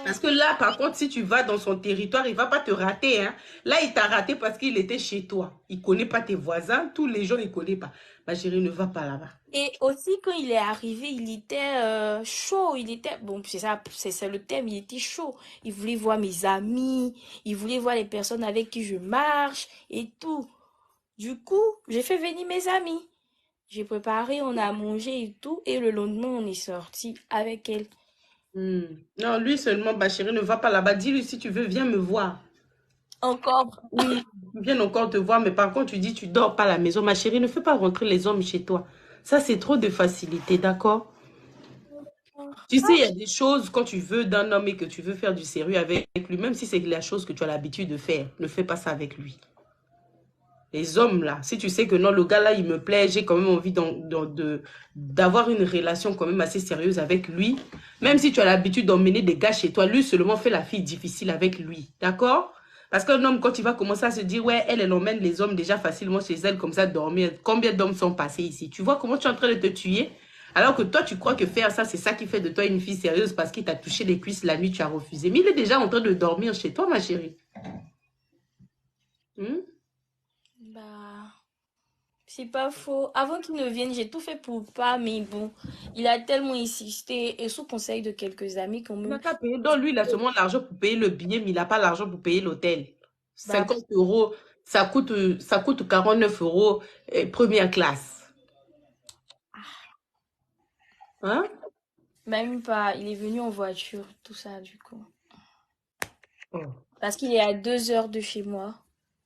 Speaker 1: Parce que là, par contre, si tu vas dans son territoire, il ne va pas te rater. Hein. Là, il t'a raté parce qu'il était chez toi. Il ne connaît pas tes voisins. Tous les gens, il ne connaît pas. Ma chérie, ne va pas là-bas.
Speaker 7: Et aussi quand il est arrivé, il était chaud, il était bon, c'est ça, c'est le thème, il était chaud. Il voulait voir mes amis, il voulait voir les personnes avec qui je marche et tout. Du coup, j'ai fait venir mes amis. J'ai préparé, on a mangé et tout, et le lendemain, on est sorti avec elle.
Speaker 1: Non, lui seulement, ma chérie, ne va pas là-bas. Dis-lui, si tu veux, viens me voir.
Speaker 7: Encore.
Speaker 1: Oui, viens encore te voir, mais par contre, tu dis, tu dors pas à la maison. Ma chérie, ne fais pas rentrer les hommes chez toi. Ça, c'est trop de facilité, d'accord? Tu sais, il y a des choses, quand tu veux d'un homme et que tu veux faire du sérieux avec lui, même si c'est la chose que tu as l'habitude de faire, ne fais pas ça avec lui. Les hommes, là, si tu sais que non, le gars, là, il me plaît, j'ai quand même envie d'avoir une relation quand même assez sérieuse avec lui, même si tu as l'habitude d'emmener des gars chez toi, lui seulement fait la fille difficile avec lui, d'accord? Parce qu'un homme, quand il va commencer à se dire, ouais, elle emmène les hommes déjà facilement chez elle, comme ça, dormir, combien d'hommes sont passés ici? Tu vois comment tu es en train de te tuer? Alors que toi, tu crois que faire ça, c'est ça qui fait de toi une fille sérieuse parce qu'il t'a touché les cuisses la nuit, tu as refusé. Mais il est déjà en train de dormir chez toi, ma chérie. Hmm?
Speaker 7: Bah, c'est pas faux. Avant qu'il ne vienne, j'ai tout fait pour pas, mais bon, il a tellement insisté et sous conseil de quelques amis quand
Speaker 1: Il n'a
Speaker 7: même.
Speaker 1: qu'à payer. Donc, lui, il a seulement l'argent pour payer le billet, mais il n'a pas l'argent pour payer l'hôtel.
Speaker 7: Bah,
Speaker 1: 50 euros, ça coûte 49 euros, première classe. Hein?
Speaker 7: même pas, il est venu en voiture, tout ça, du coup.
Speaker 1: Oh.
Speaker 7: Parce qu'il est à 2 heures de chez moi.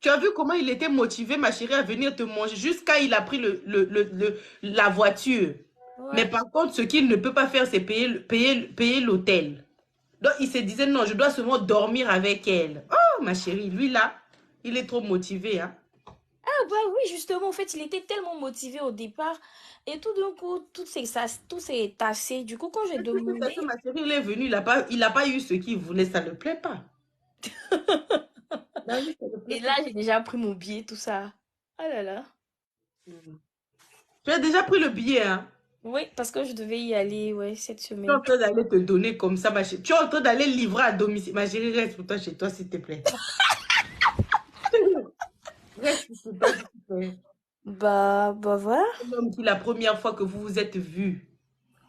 Speaker 1: Tu as vu comment il était motivé, ma chérie, à venir te manger jusqu'à il a pris la voiture. Mais
Speaker 7: Ouais.
Speaker 1: par contre, ce qu'il ne peut pas faire, c'est payer l'hôtel. Donc, il se disait, non, je dois seulement dormir avec elle. Oh, ma chérie, lui, là, il est trop motivé, hein.
Speaker 7: Ah bah oui, justement, en fait, il était tellement motivé au départ. Et tout d'un coup, tout s'est tassé. Du coup, quand j'ai
Speaker 1: Mais tout ça,
Speaker 7: demandé,
Speaker 1: c'est ma chérie, il est venu, il a pas eu ce qu'il voulait, ça ne le plaît pas. Bah oui, ça te
Speaker 7: Et
Speaker 1: plaît
Speaker 7: là,
Speaker 1: pas.
Speaker 7: j'ai déjà pris mon billet, tout ça. Ah là là.
Speaker 1: Tu as déjà pris le billet, hein?
Speaker 7: Oui, parce que je devais y aller, ouais, cette
Speaker 1: Tu es en
Speaker 7: semaine.
Speaker 1: train d'aller te donner comme ça, ma chérie. Tu es en train d'aller livrer à domicile. Ma chérie, reste pour toi chez toi, s'il te plaît. Reste pour toi, s'il te plaît.
Speaker 7: Bah voilà.
Speaker 1: Un homme qui, la première fois que vous vous êtes vus,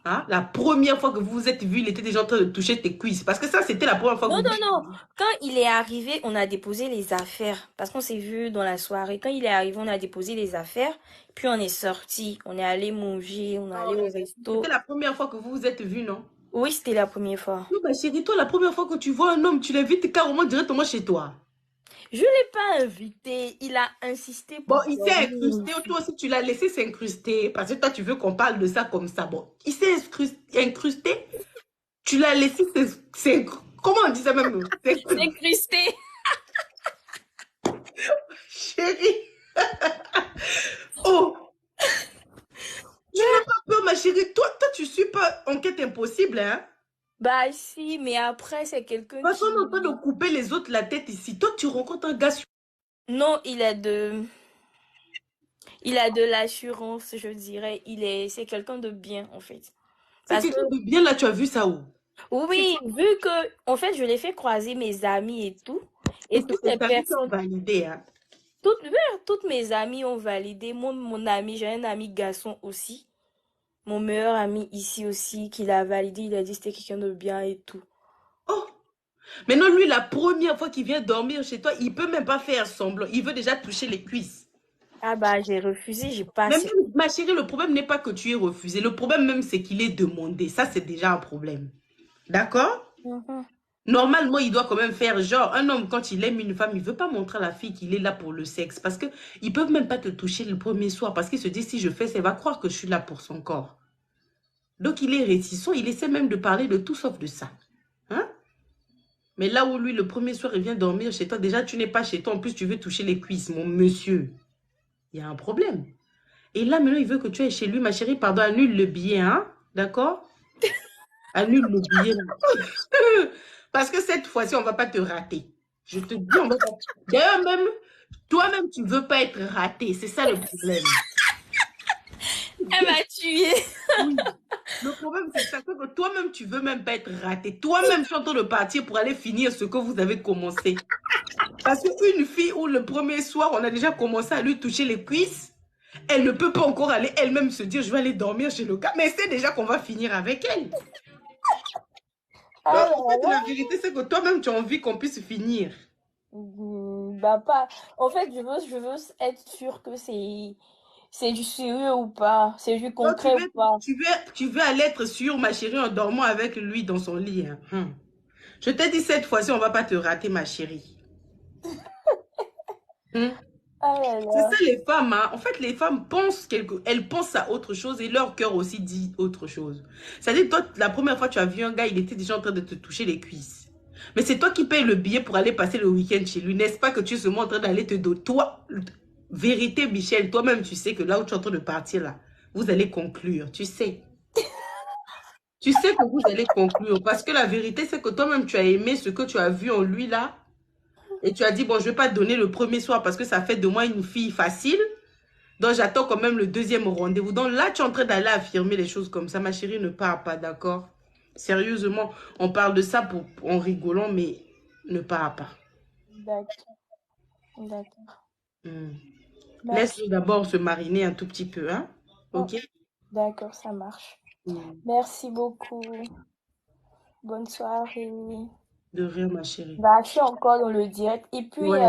Speaker 1: hein, la première fois que vous vous êtes vus, il était déjà en train de toucher tes cuisses. Parce que ça, c'était la première fois que
Speaker 7: Non,
Speaker 1: vous
Speaker 7: non,
Speaker 1: vous êtes
Speaker 7: non.
Speaker 1: vus.
Speaker 7: Quand il est arrivé, on a déposé les affaires. Parce qu'on s'est vu dans la soirée. Quand il est arrivé, on a déposé les affaires. Puis on est sorti. On est allé manger. On est allé au
Speaker 1: C'était
Speaker 7: resto.
Speaker 1: la première fois que vous vous êtes vus, non?
Speaker 7: Oui, c'était la première fois.
Speaker 1: Non, ma chérie, toi, la première fois que tu vois un homme, tu l'invites carrément directement chez toi.
Speaker 7: Je l'ai pas invité. Il a insisté
Speaker 1: Bon,
Speaker 7: pour
Speaker 1: il s'est
Speaker 7: dormir
Speaker 1: incrusté,
Speaker 7: ici.
Speaker 1: toi aussi, tu l'as laissé s'incruster. Parce que toi, tu veux qu'on parle de ça comme ça. Bon, il s'est incrusté, tu l'as laissé comment on dit ça même?
Speaker 7: S'incruster.
Speaker 1: Chérie. Oh, tu n'as pas peur, ma chérie. Toi, tu suis pas enquête impossible, hein?
Speaker 7: Bah si, mais après, c'est quelqu'un
Speaker 1: Parce qu'on
Speaker 7: qui...
Speaker 1: est en train de couper les autres la tête ici. Toi, tu rencontres un gars.
Speaker 7: Non, il a de l'assurance, je dirais. C'est quelqu'un de bien, en fait.
Speaker 1: C'est
Speaker 7: Parce que,
Speaker 1: quelqu'un de bien là, tu as vu ça où? C'est
Speaker 7: oui,
Speaker 1: quoi?
Speaker 7: vu que, en fait, je l'ai fait croiser mes amis et tout. Et
Speaker 1: Est-ce que
Speaker 7: toutes les
Speaker 1: tes amis t'ont
Speaker 7: personnes,
Speaker 1: validé, hein?
Speaker 7: oui, toutes mes amies ont validé. Mon ami, j'ai un ami garçon aussi. Mon meilleur ami ici aussi, qui l'a validé. Il a dit que c'était quelqu'un de bien et tout.
Speaker 1: Oh, maintenant, lui, la première fois qu'il vient dormir chez toi, il peut même pas faire semblant. Il veut déjà toucher les cuisses.
Speaker 7: Ah bah, j'ai refusé, j'ai pas
Speaker 1: Même,
Speaker 7: accepté.
Speaker 1: ma chérie, le problème n'est pas que tu aies refusé. Le problème même, c'est qu'il est demandé. Ça, c'est déjà un problème. D'accord?
Speaker 7: Mhm.
Speaker 1: Normalement, il doit quand même faire genre, un homme, quand il aime une femme, il veut pas montrer à la fille qu'il est là pour le sexe. Parce que ils peuvent même pas te toucher le premier soir. Parce qu'il se dit, si je fais ça, il va croire que je suis là pour son corps. Donc, il est réticent. Il essaie même de parler de tout sauf de ça. Hein? Mais là où lui, le premier soir, il vient dormir chez toi, déjà, tu n'es pas chez toi. En plus, tu veux toucher les cuisses, mon monsieur. Il y a un problème. Et là, maintenant, il veut que tu ailles chez lui, ma chérie. Pardon, annule le billet, hein? D'accord? Annule le billet. Parce que cette fois-ci, on ne va pas te rater. Je te dis, on va pas... D'ailleurs, même, toi-même, tu ne veux pas être raté. C'est ça le problème.
Speaker 7: Elle m'a tué.
Speaker 1: Oui. Le problème, c'est ça, que toi-même, tu ne veux même pas être raté. Toi-même, tu es en train de partir pour aller finir ce que vous avez commencé. Parce qu'une fille où le premier soir, on a déjà commencé à lui toucher les cuisses, elle ne peut pas encore aller elle-même se dire, je vais aller dormir chez le gars. Mais c'est déjà qu'on va finir avec elle.
Speaker 7: Ah
Speaker 1: Donc,
Speaker 7: là
Speaker 1: en fait,
Speaker 7: là.
Speaker 1: la vérité, c'est que toi-même, tu as envie qu'on puisse finir.
Speaker 7: Bah pas. En fait, je veux être sûre que c'est du sérieux ou pas, c'est du
Speaker 1: Donc,
Speaker 7: concret ou pas.
Speaker 1: tu veux aller être sûre, ma chérie, en dormant avec lui dans son lit. Hein. Je t'ai dit, cette fois-ci, on ne va pas te rater, ma chérie. Hum.
Speaker 7: Ah là
Speaker 1: C'est
Speaker 7: là.
Speaker 1: ça les femmes, hein. En fait, les femmes pensent elles pensent à autre chose et leur cœur aussi dit autre chose. C'est-à-dire, toi, la première fois que tu as vu un gars, il était déjà en train de te toucher les cuisses. Mais c'est toi qui payes le billet pour aller passer le week-end chez lui. N'est-ce pas que tu es seulement en train d'aller te donner. Toi, vérité, Michel, toi-même, tu sais que là où tu es en train de partir, là, vous allez conclure. Tu sais. Tu sais que vous allez conclure. Parce que la vérité, c'est que toi-même, tu as aimé ce que tu as vu en lui, là. Et tu as dit, bon, je ne vais pas te donner le premier soir parce que ça fait de moi une fille facile. Donc, j'attends quand même le deuxième rendez-vous. Donc, là, tu es en train d'aller affirmer les choses comme ça. Ma chérie, ne pars pas, d'accord? Sérieusement, on parle de ça en rigolant, mais ne pars pas.
Speaker 7: D'accord, d'accord.
Speaker 1: Laisse-le
Speaker 7: Merci.
Speaker 1: d'abord se mariner un tout petit peu, hein?
Speaker 7: Oh,
Speaker 1: Ok?
Speaker 7: d'accord, ça marche.
Speaker 1: Mm.
Speaker 7: Merci beaucoup. Bonne soirée.
Speaker 1: De rien, ma chérie.
Speaker 7: Bah, je suis encore dans le direct. Et puis,
Speaker 1: Ouais.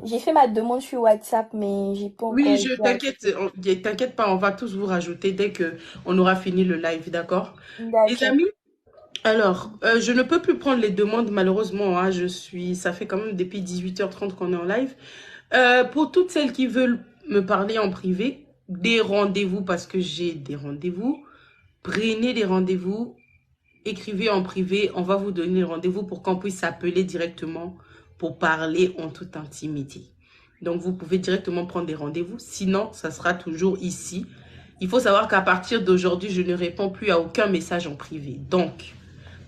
Speaker 7: j'ai fait ma demande sur WhatsApp, mais j'ai pas encore
Speaker 1: Oui,
Speaker 7: été ajoutée.
Speaker 1: t'inquiète pas, on va tous vous rajouter dès que on aura fini le live, d'accord? Les
Speaker 7: D'accord.
Speaker 1: amis, alors, je ne peux plus prendre les demandes, malheureusement, hein, ça fait quand même depuis 18h30 qu'on est en live. Pour toutes celles qui veulent me parler en privé, des rendez-vous, parce que j'ai des rendez-vous, prenez des rendez-vous, écrivez en privé, on va vous donner rendez-vous pour qu'on puisse s'appeler directement pour parler en toute intimité. Donc, vous pouvez directement prendre des rendez-vous, sinon, ça sera toujours ici. Il faut savoir qu'à partir d'aujourd'hui, je ne réponds plus à aucun message en privé. Donc,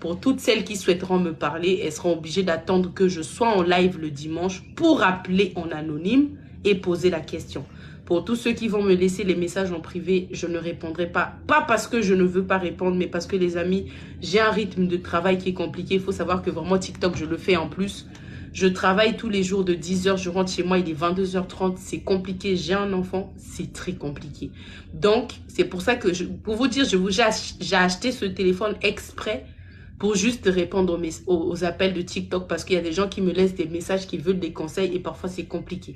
Speaker 1: pour toutes celles qui souhaiteront me parler, elles seront obligées d'attendre que je sois en live le dimanche pour appeler en anonyme et poser la question. Pour tous ceux qui vont me laisser les messages en privé, je ne répondrai pas. Pas parce que je ne veux pas répondre, mais parce que les amis, j'ai un rythme de travail qui est compliqué. Il faut savoir que vraiment TikTok, je le fais en plus. Je travaille tous les jours de 10h, je rentre chez moi, il est 22h30, c'est compliqué, j'ai un enfant, c'est très compliqué. Donc, c'est pour ça que, pour vous dire, j'ai acheté ce téléphone exprès pour juste répondre aux appels de TikTok parce qu'il y a des gens qui me laissent des messages, qui veulent des conseils et parfois c'est compliqué.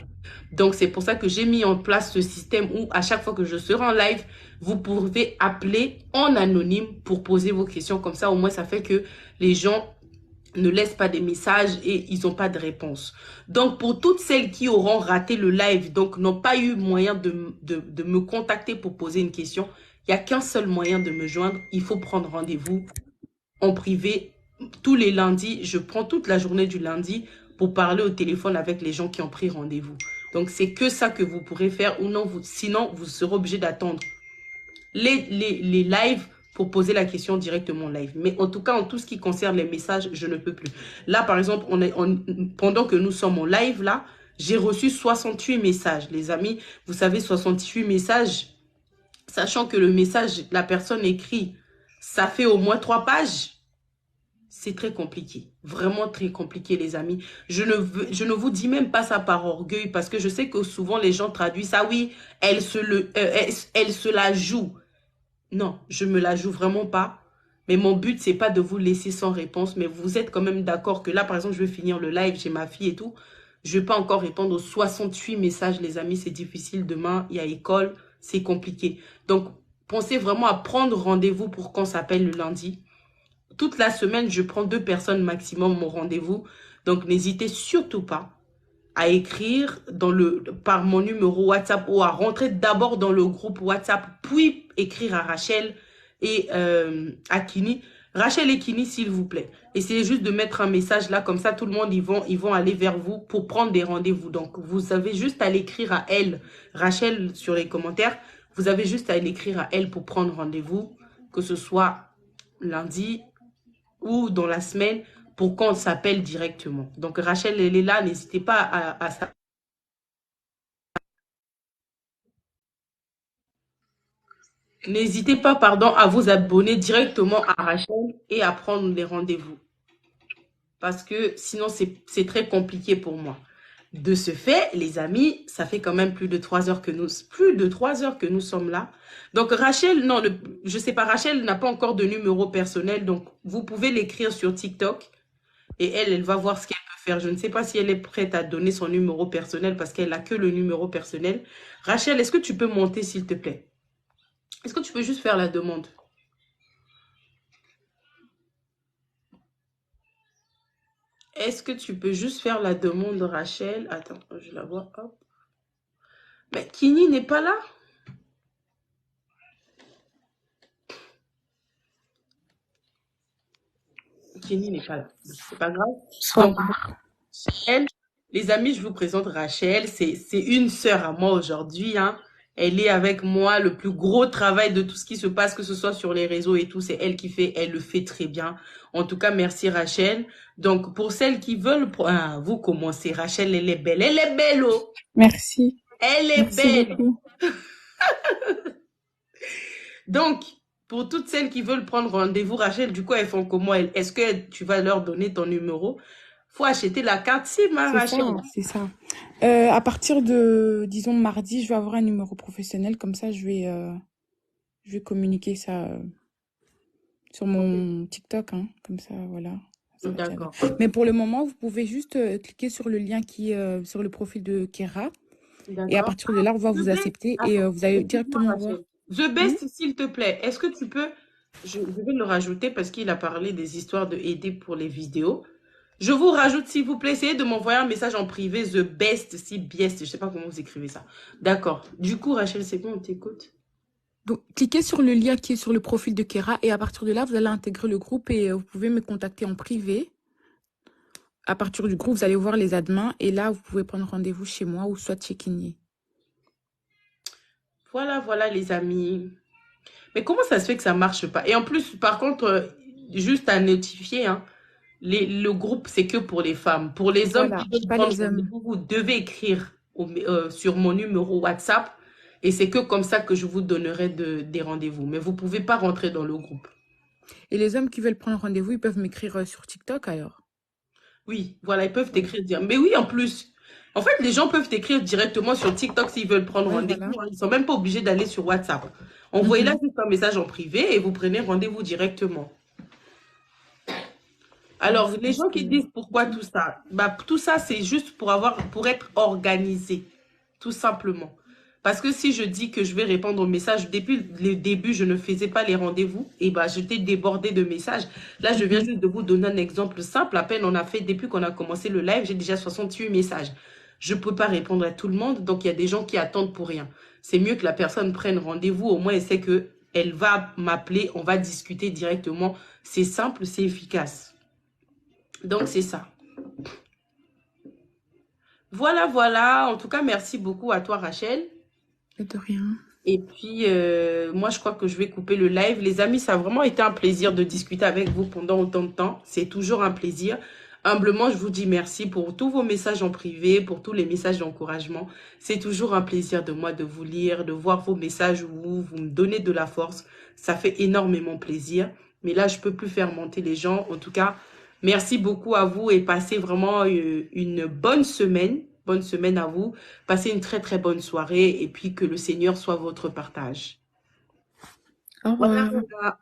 Speaker 1: Donc, c'est pour ça que j'ai mis en place ce système où à chaque fois que je serai en live, vous pouvez appeler en anonyme pour poser vos questions. Comme ça, au moins, ça fait que les gens ne laissent pas des messages et ils n'ont pas de réponse. Donc, pour toutes celles qui auront raté le live, donc n'ont pas eu moyen de me contacter pour poser une question, il n'y a qu'un seul moyen de me joindre. Il faut prendre rendez-vous en privé. Tous les lundis, je prends toute la journée du lundi pour parler au téléphone avec les gens qui ont pris rendez-vous. Donc, c'est que ça que vous pourrez faire ou non, sinon, vous serez obligé d'attendre les lives pour poser la question directement en live. Mais en tout cas, en tout ce qui concerne les messages, je ne peux plus. Là, par exemple, pendant que nous sommes en live, là, j'ai reçu 68 messages. Les amis, vous savez, 68 messages, sachant que le message, la personne écrit, ça fait au moins 3 pages. C'est très compliqué. Vraiment très compliqué, les amis. Je ne vous dis même pas ça par orgueil, parce que je sais que souvent, les gens traduisent ça. Oui, elle se la joue. Non, je me la joue vraiment pas. Mais mon but, c'est pas de vous laisser sans réponse. Mais vous êtes quand même d'accord que là, par exemple, je vais finir le live, j'ai ma fille et tout. Je vais pas encore répondre aux 68 messages, les amis. C'est difficile. Demain, il y a école. C'est compliqué. Donc, pensez vraiment à prendre rendez-vous pour qu'on s'appelle le lundi. Toute la semaine, je prends 2 personnes maximum au rendez-vous. Donc, n'hésitez surtout pas à écrire par mon numéro WhatsApp ou à rentrer d'abord dans le groupe WhatsApp, puis écrire à Rachel et à Kini. Rachel et Kini, s'il vous plaît. Essayez juste de mettre un message là, comme ça tout le monde, ils vont aller vers vous pour prendre des rendez-vous. Donc, vous avez juste à l'écrire à elle, Rachel, sur les commentaires. Vous avez juste à l'écrire à elle pour prendre rendez-vous, que ce soit lundi ou dans la semaine, pour qu'on s'appelle directement. Donc, Rachel, elle est là. N'hésitez pas à ça. N'hésitez pas, pardon, à vous abonner directement à Rachel et à prendre les rendez-vous. Parce que sinon, c'est très compliqué pour moi. De ce fait, les amis, ça fait quand même plus de 3 heures que nous sommes là. Donc, Rachel, non, je sais pas, Rachel n'a pas encore de numéro personnel. Donc, vous pouvez l'écrire sur TikTok. Et elle va voir ce qu'elle peut faire. Je ne sais pas si elle est prête à donner son numéro personnel parce qu'elle n'a que le numéro personnel. Rachel, est-ce que tu peux monter, s'il te plaît? Est-ce que tu peux juste faire la demande? Est-ce que tu peux juste faire la demande, Rachel? Attends, je la vois. Hop. Mais Kini n'est pas là? Kini n'est pas là. C'est pas grave. Donc, Rachel, les amis, je vous présente Rachel. C'est une sœur à moi aujourd'hui, hein. Elle est avec moi. Le plus gros travail de tout ce qui se passe, que ce soit sur les réseaux et tout, c'est elle qui fait. Elle le fait très bien. En tout cas, merci Rachel. Donc, pour celles qui veulent, vous commencez. Rachel, elle est belle. Elle est belle, oh.
Speaker 5: Merci.
Speaker 1: Elle est
Speaker 5: Merci
Speaker 1: belle.
Speaker 5: beaucoup.
Speaker 1: Donc, pour toutes celles qui veulent prendre rendez-vous, Rachel, du coup, elles font comment? Est-ce que tu vas leur donner ton numéro? Faut acheter la carte SIM, hein, Rachel.
Speaker 5: C'est ça. À partir de, disons, mardi, je vais avoir un numéro professionnel. Comme ça, je vais communiquer ça sur mon TikTok. Hein. Comme ça, voilà. Ça va
Speaker 1: D'accord.
Speaker 5: déjà. Mais pour le moment, vous pouvez juste cliquer sur le lien qui est sur le profil de Kera. Et à partir de là, on va vous accepter et vous allez directement voir.
Speaker 1: The Best, s'il te plaît, est-ce que tu peux... Je vais le rajouter parce qu'il a parlé des histoires de aider pour les vidéos. Je vous rajoute, s'il vous plaît, essayez de m'envoyer un message en privé, The Best, si Biest, je sais pas comment vous écrivez ça. D'accord. Du coup, Rachel, c'est bon, on t'écoute.
Speaker 5: Donc, cliquez sur le lien qui est sur le profil de Kera et à partir de là, vous allez intégrer le groupe et vous pouvez me contacter en privé. À partir du groupe, vous allez voir les admins et là, vous pouvez prendre rendez-vous chez moi ou soit chez Kini.
Speaker 1: Voilà, les amis. Mais comment ça se fait que ça marche pas? Et en plus, par contre, juste à notifier, hein, le groupe, c'est que pour les femmes. Pour les hommes
Speaker 8: Voilà,
Speaker 1: qui veulent
Speaker 8: pas
Speaker 1: prendre
Speaker 8: les hommes.
Speaker 1: rendez-vous, vous devez écrire sur mon numéro WhatsApp et c'est que comme ça que je vous donnerai des rendez-vous. Mais vous ne pouvez pas rentrer dans le groupe.
Speaker 8: Et les hommes qui veulent prendre rendez-vous, ils peuvent m'écrire sur TikTok alors.
Speaker 1: Oui, voilà, ils peuvent
Speaker 8: Oui.
Speaker 1: t'écrire dire. Mais oui, en plus, en fait, les gens peuvent t'écrire directement sur TikTok s'ils veulent prendre
Speaker 8: Ouais,
Speaker 1: rendez-vous,
Speaker 8: voilà.
Speaker 1: hein. Ils ne sont même pas obligés d'aller sur WhatsApp. Envoyez-là
Speaker 8: Mhm.
Speaker 1: juste un message en privé et vous prenez rendez-vous directement. Alors,
Speaker 8: Je
Speaker 1: les
Speaker 8: pense
Speaker 1: gens
Speaker 8: que...
Speaker 1: qui disent pourquoi
Speaker 8: Ok.
Speaker 1: tout ça, bah, tout ça, c'est juste pour être organisé, tout simplement. Parce que si je dis que je vais répondre aux messages, depuis le début, je ne faisais pas les rendez-vous, et bah, j'étais débordée de messages. Là, je viens
Speaker 8: Mhm.
Speaker 1: juste de vous donner un exemple simple. À peine on a fait, depuis qu'on a commencé le live, j'ai déjà 68 messages. Je ne peux pas répondre à tout le monde, donc il y a des gens qui attendent pour rien. C'est mieux que la personne prenne rendez-vous, au moins elle sait que elle va m'appeler, on va discuter directement. C'est simple, c'est efficace. Donc, c'est ça. Voilà, voilà. En tout cas, merci beaucoup à toi, Rachel.
Speaker 8: De rien.
Speaker 1: Et puis, moi, je crois que je vais couper le live. Les amis, ça a vraiment été un plaisir de discuter avec vous pendant autant de temps. C'est toujours un plaisir. Humblement, je vous dis merci pour tous vos messages en privé, pour tous les messages d'encouragement. C'est toujours un plaisir de moi de vous lire, de voir vos messages où vous me donnez de la force. Ça fait énormément plaisir. Mais là, je peux plus faire monter les gens. En tout cas, merci beaucoup à vous et passez vraiment une bonne semaine. Bonne semaine à vous. Passez une très très bonne soirée et puis que le Seigneur soit votre partage.
Speaker 8: Au
Speaker 1: Voilà,
Speaker 8: revoir.
Speaker 1: voilà.